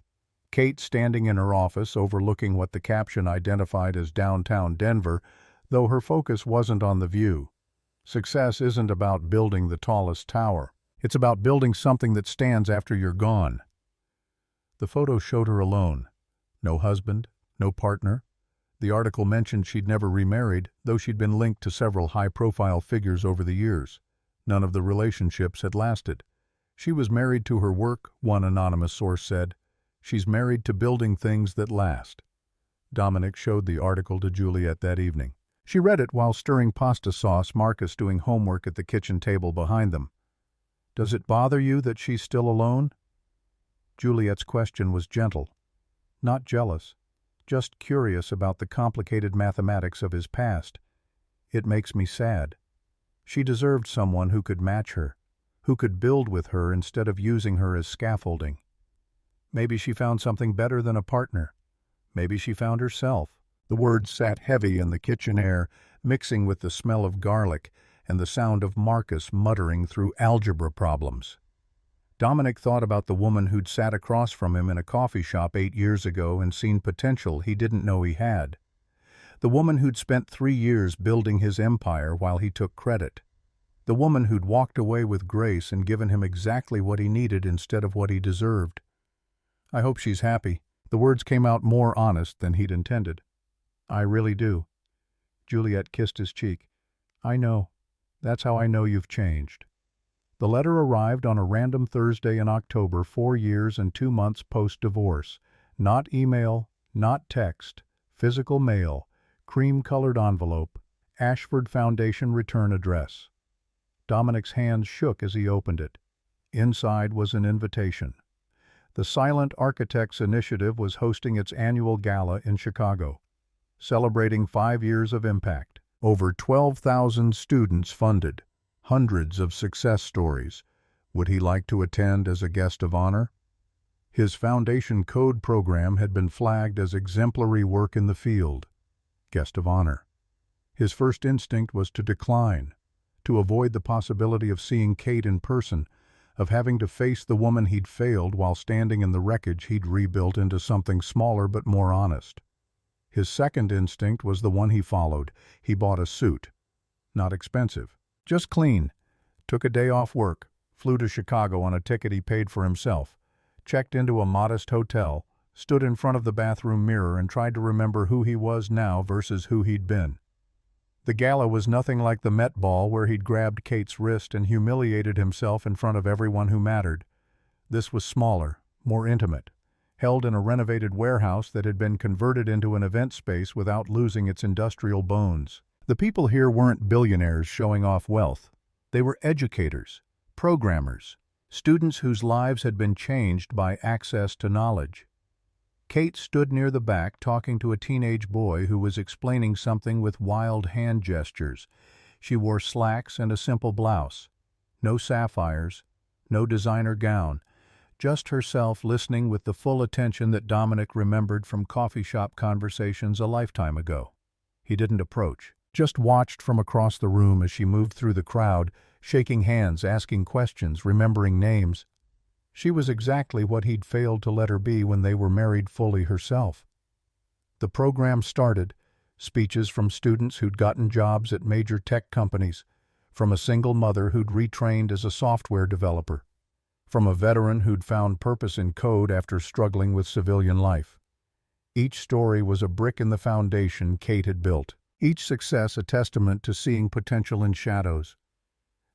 Kate standing in her office overlooking what the caption identified as downtown Denver, though her focus wasn't on the view. Success isn't about building the tallest tower. It's about building something that stands after you're gone. The photo showed her alone. No husband, no partner. The article mentioned she'd never remarried, though she'd been linked to several high-profile figures over the years. None of the relationships had lasted. She was married to her work, one anonymous source said. She's married to building things that last. Dominic showed the article to Juliet that evening. She read it while stirring pasta sauce, Marcus doing homework at the kitchen table behind them. Does it bother you that she's still alone? Juliet's question was gentle. Not jealous, just curious about the complicated mathematics of his past. It makes me sad. She deserved someone who could match her, who could build with her instead of using her as scaffolding. Maybe she found something better than a partner. Maybe she found herself. The words sat heavy in the kitchen air, mixing with the smell of garlic and the sound of Marcus muttering through algebra problems. Dominic thought about the woman who'd sat across from him in a coffee shop 8 years ago and seen potential he didn't know he had. The woman who'd spent 3 years building his empire while he took credit. The woman who'd walked away with grace and given him exactly what he needed instead of what he deserved. I hope she's happy. The words came out more honest than he'd intended. I really do. Juliet kissed his cheek. I know. That's how I know you've changed. The letter arrived on a random Thursday in October, 4 years and 2 months post-divorce. Not email, not text, physical mail, cream-colored envelope, Ashford Foundation return address. Dominic's hands shook as he opened it. Inside was an invitation. The Silent Architects Initiative was hosting its annual gala in Chicago, celebrating 5 years of impact. Over 12,000 students funded, hundreds of success stories. Would he like to attend as a guest of honor? His foundation code program had been flagged as exemplary work in the field. Guest of honor. His first instinct was to decline, to avoid the possibility of seeing Kate in person, of having to face the woman he'd failed while standing in the wreckage he'd rebuilt into something smaller but more honest. His second instinct was the one he followed. He bought a suit. Not expensive, Just clean. Took a day off work, flew to Chicago on a ticket he paid for himself, checked into a modest hotel, stood in front of the bathroom mirror and tried to remember who he was now versus who he'd been. The gala was nothing like the Met Ball where he'd grabbed Kate's wrist and humiliated himself in front of everyone who mattered. This was smaller, more intimate, held in a renovated warehouse that had been converted into an event space without losing its industrial bones. The people here weren't billionaires showing off wealth. They were educators, programmers, students whose lives had been changed by access to knowledge. Kate stood near the back talking to a teenage boy who was explaining something with wild hand gestures. She wore slacks and a simple blouse. No sapphires, no designer gown, just herself listening with the full attention that Dominic remembered from coffee shop conversations a lifetime ago. He didn't approach, just watched from across the room as she moved through the crowd, shaking hands, asking questions, remembering names. She was exactly what he'd failed to let her be when they were married fully herself. The program started, speeches from students who'd gotten jobs at major tech companies, from a single mother who'd retrained as a software developer, from a veteran who'd found purpose in code after struggling with civilian life. Each story was a brick in the foundation Kate had built, each success a testament to seeing potential in shadows.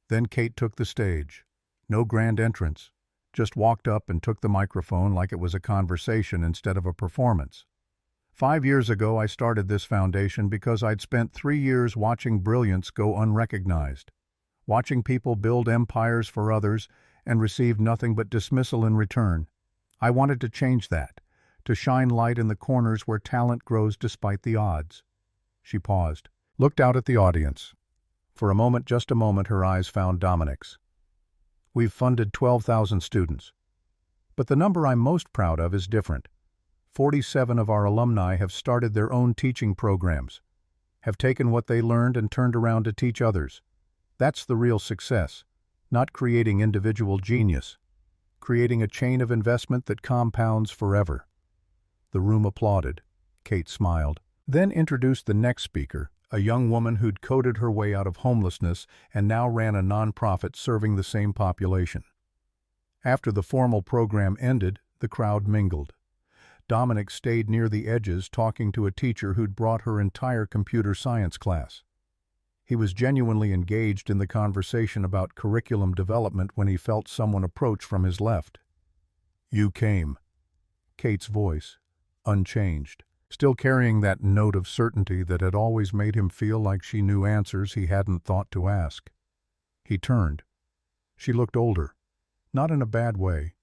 Then Kate took the stage. No grand entrance. Just walked up and took the microphone like it was a conversation instead of a performance. 5 years ago I started this foundation because I'd spent 3 years watching brilliance go unrecognized, watching people build empires for others and receive nothing but dismissal in return. I wanted to change that, to shine light in the corners where talent grows despite the odds. She paused, looked out at the audience. For a moment, just a moment, her eyes found Dominic's. We've funded 12,000 students. But the number I'm most proud of is different. 47 of our alumni have started their own teaching programs, have taken what they learned and turned around to teach others. That's the real success, not creating individual genius, creating a chain of investment that compounds forever. The room applauded. Kate smiled, then introduced the next speaker, a young woman who'd coded her way out of homelessness and now ran a nonprofit serving the same population. After the formal program ended, the crowd mingled. Dominic stayed near the edges talking to a teacher who'd brought her entire computer science class. He was genuinely engaged in the conversation about curriculum development when he felt someone approach from his left. "You came." Kate's voice, unchanged, still carrying that note of certainty that had always made him feel like she knew answers he hadn't thought to ask. He turned. She looked older, not in a bad way,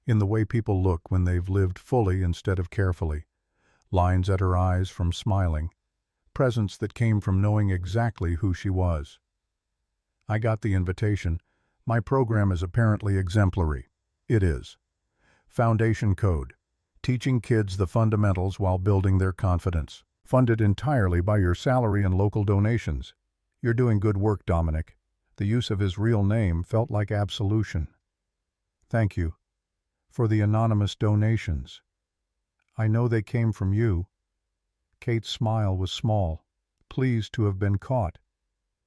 in the way people look when they've lived fully instead of carefully. Lines at her eyes from smiling, presence that came from knowing exactly who she was. "I got the invitation. My program is apparently exemplary." It is. Foundation Code. Teaching kids the fundamentals while building their confidence. Funded entirely by your salary and local donations. You're doing good work, Dominic. The use of his real name felt like absolution. "Thank you for the anonymous donations. I know they came from you." Kate's smile was small, pleased to have been caught.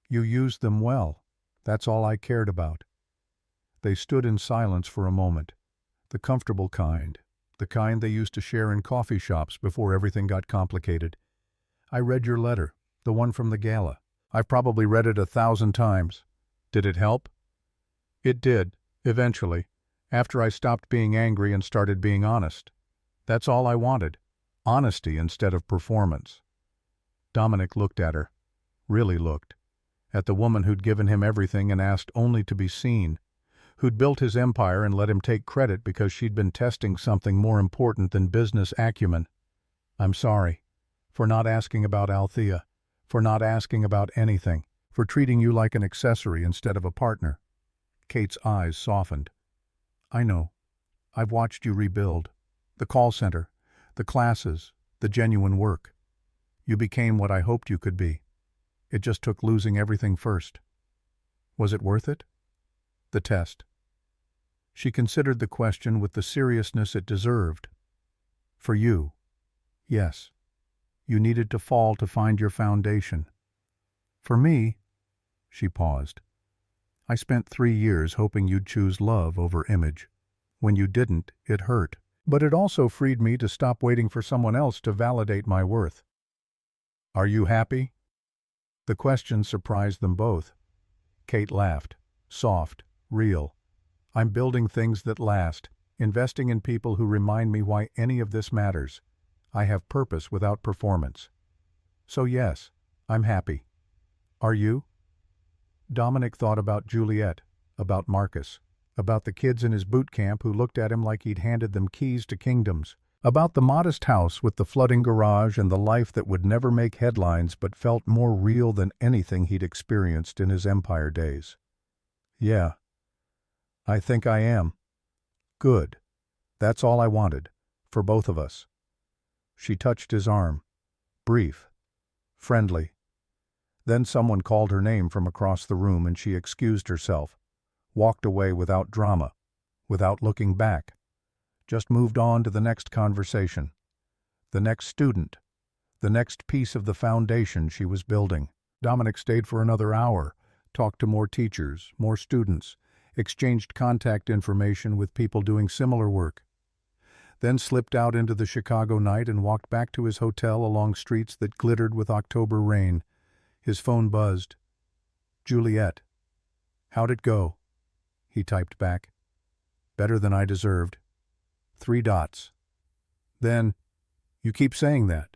"You used them well. That's all I cared about." They stood in silence for a moment, the comfortable kind. The kind they used to share in coffee shops before everything got complicated. "I read your letter, the one from the gala. I've probably read it 1,000 times. Did it help?" "It did, eventually, after I stopped being angry and started being honest. That's all I wanted, honesty instead of performance." Dominic looked at her, really looked, at the woman who'd given him everything and asked only to be seen, who'd built his empire and let him take credit because she'd been testing something more important than business acumen. "I'm sorry for not asking about Althea, for not asking about anything, for treating you like an accessory instead of a partner." Kate's eyes softened. "I know. I've watched you rebuild. The call center, the classes, the genuine work. You became what I hoped you could be. It just took losing everything first. Was it worth it?" The test. She considered the question with the seriousness it deserved. "For you, yes. You needed to fall to find your foundation. For me," she paused, I spent 3 years hoping you'd choose love over image. When you didn't, it hurt. But it also freed me to stop waiting for someone else to validate my worth. Are you happy? The question surprised them both. Kate laughed. Soft, real. I'm building things that last, investing in people who remind me why any of this matters. I have purpose without performance. So yes, I'm happy. Are you? Dominic thought about Juliet, about Marcus, about the kids in his boot camp who looked at him like he'd handed them keys to kingdoms, about the modest house with the flooding garage and the life that would never make headlines but felt more real than anything he'd experienced in his Empire days. Yeah, I think I am. Good. That's all I wanted, for both of us. She touched his arm. Brief. Friendly. Then someone called her name from across the room and she excused herself, walked away without drama, without looking back, just moved on to the next conversation, the next student, the next piece of the foundation she was building. Dominic stayed for another hour, talked to more teachers, more students, exchanged contact information with people doing similar work, then slipped out into the Chicago night and walked back to his hotel along streets that glittered with October rain. His phone buzzed. Juliet. How'd it go? He typed back. Better than I deserved. 3 dots. Then, you keep saying that.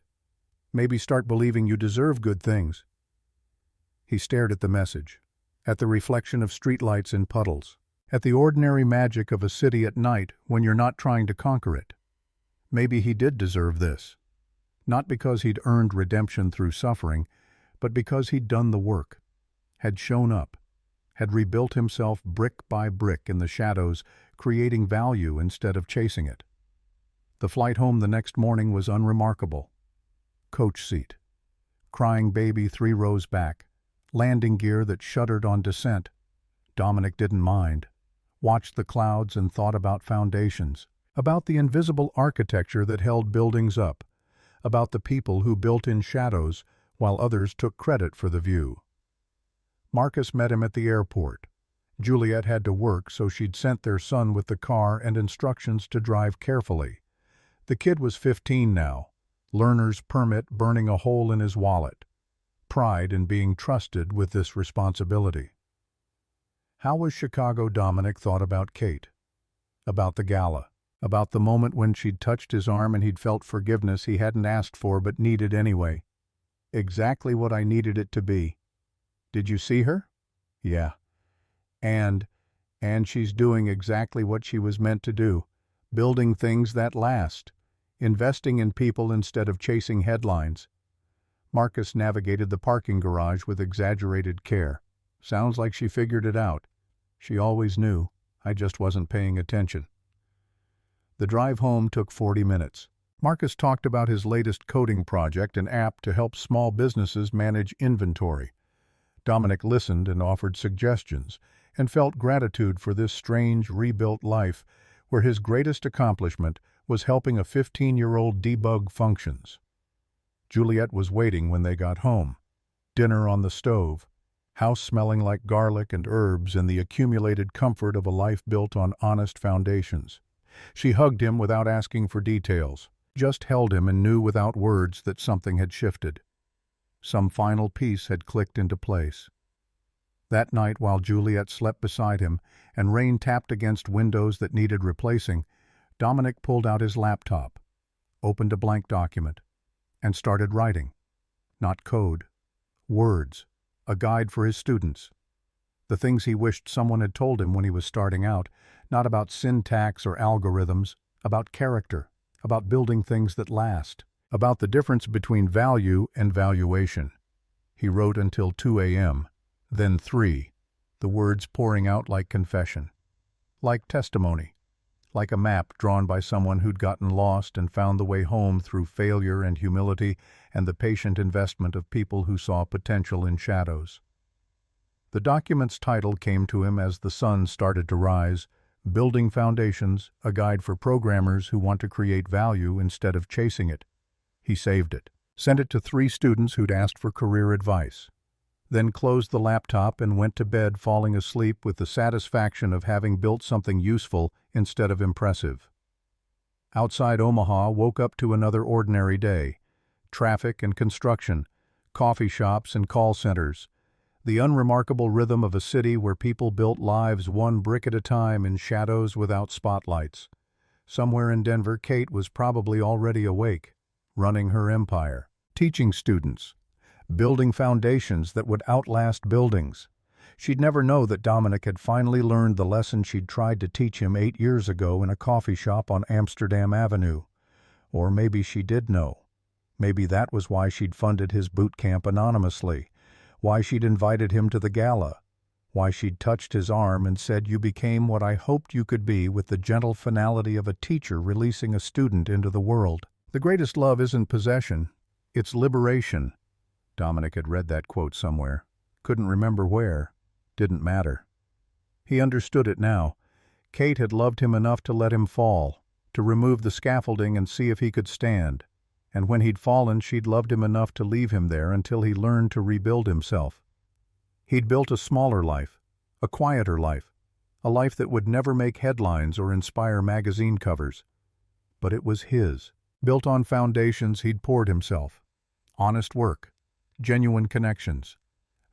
Maybe start believing you deserve good things. He stared at the message, at the reflection of streetlights in puddles, at the ordinary magic of a city at night when you're not trying to conquer it. Maybe he did deserve this. Not because he'd earned redemption through suffering, but because he'd done the work, had shown up, had rebuilt himself brick by brick in the shadows, creating value instead of chasing it. The flight home the next morning was unremarkable. Coach seat. Crying baby 3 rows back. Landing gear that shuddered on descent. Dominic didn't mind. Watched the clouds and thought about foundations, about the invisible architecture that held buildings up, about the people who built in shadows while others took credit for the view. Marcus met him at the airport. Juliet had to work, so she'd sent their son with the car and instructions to drive carefully. The kid was 15 now, learner's permit burning a hole in his wallet. Pride in being trusted with this responsibility. How was Chicago? Dominic thought about Kate, about the gala, about the moment when she'd touched his arm and he'd felt forgiveness he hadn't asked for but needed anyway. Exactly what I needed it to be. Did you see her? Yeah. And she's doing exactly what she was meant to do, building things that last, investing in people instead of chasing headlines. Marcus navigated the parking garage with exaggerated care. Sounds like she figured it out. She always knew. I just wasn't paying attention. The drive home took 40 minutes. Marcus talked about his latest coding project, an app to help small businesses manage inventory. Dominic listened and offered suggestions, and felt gratitude for this strange, rebuilt life where his greatest accomplishment was helping a 15-year-old debug functions. Juliet was waiting when they got home. Dinner on the stove, house smelling like garlic and herbs and the accumulated comfort of a life built on honest foundations. She hugged him without asking for details, just held him and knew without words that something had shifted. Some final piece had clicked into place. That night, while Juliet slept beside him and rain tapped against windows that needed replacing, Dominic pulled out his laptop, opened a blank document, and started writing. Not code. Words. A guide for his students. The things he wished someone had told him when he was starting out, not about syntax or algorithms, about character, about building things that last, about the difference between value and valuation. He wrote until 2 a.m., then 3, the words pouring out like confession, like testimony, like a map drawn by someone who'd gotten lost and found the way home through failure and humility and the patient investment of people who saw potential in shadows. The document's title came to him as the sun started to rise, Building Foundations, a guide for programmers who want to create value instead of chasing it. He saved it, sent it to 3 students who'd asked for career advice. then closed the laptop and went to bed, falling asleep with the satisfaction of having built something useful instead of impressive. Outside Omaha woke up to another ordinary day. Traffic and construction, coffee shops and call centers, the unremarkable rhythm of a city where people built lives one brick at a time in shadows without spotlights. Somewhere in Denver, Kate was probably already awake, running her empire, teaching students, building foundations that would outlast buildings. She'd never know that Dominic had finally learned the lesson she'd tried to teach him 8 years ago in a coffee shop on Amsterdam Avenue. Or maybe she did know. Maybe that was why she'd funded his boot camp anonymously, why she'd invited him to the gala, why she'd touched his arm and said, "You became what I hoped you could be," with the gentle finality of a teacher releasing a student into the world. The greatest love isn't possession, it's liberation. Dominic had read that quote somewhere, couldn't remember where, didn't matter. He understood it now. Kate had loved him enough to let him fall, to remove the scaffolding and see if he could stand. And when he'd fallen, she'd loved him enough to leave him there until he learned to rebuild himself. He'd built a smaller life, a quieter life, a life that would never make headlines or inspire magazine covers. But it was his, built on foundations he'd poured himself. Honest work, genuine connections,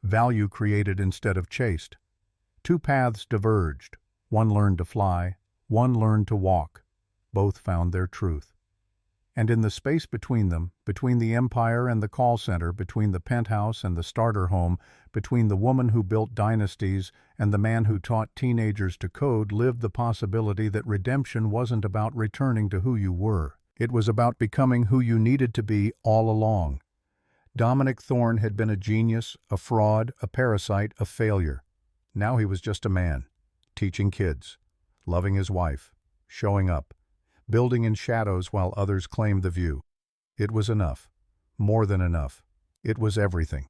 value created instead of chased. Two paths diverged. One learned to fly, one learned to walk. Both found their truth. And in the space between them, between the empire and the call center, between the penthouse and the starter home, between the woman who built dynasties and the man who taught teenagers to code, lived the possibility that redemption wasn't about returning to who you were. It was about becoming who you needed to be all along. Dominic Thorne had been a genius, a fraud, a parasite, a failure. Now he was just a man, teaching kids, loving his wife, showing up, building in shadows while others claimed the view. It was enough. More than enough. It was everything.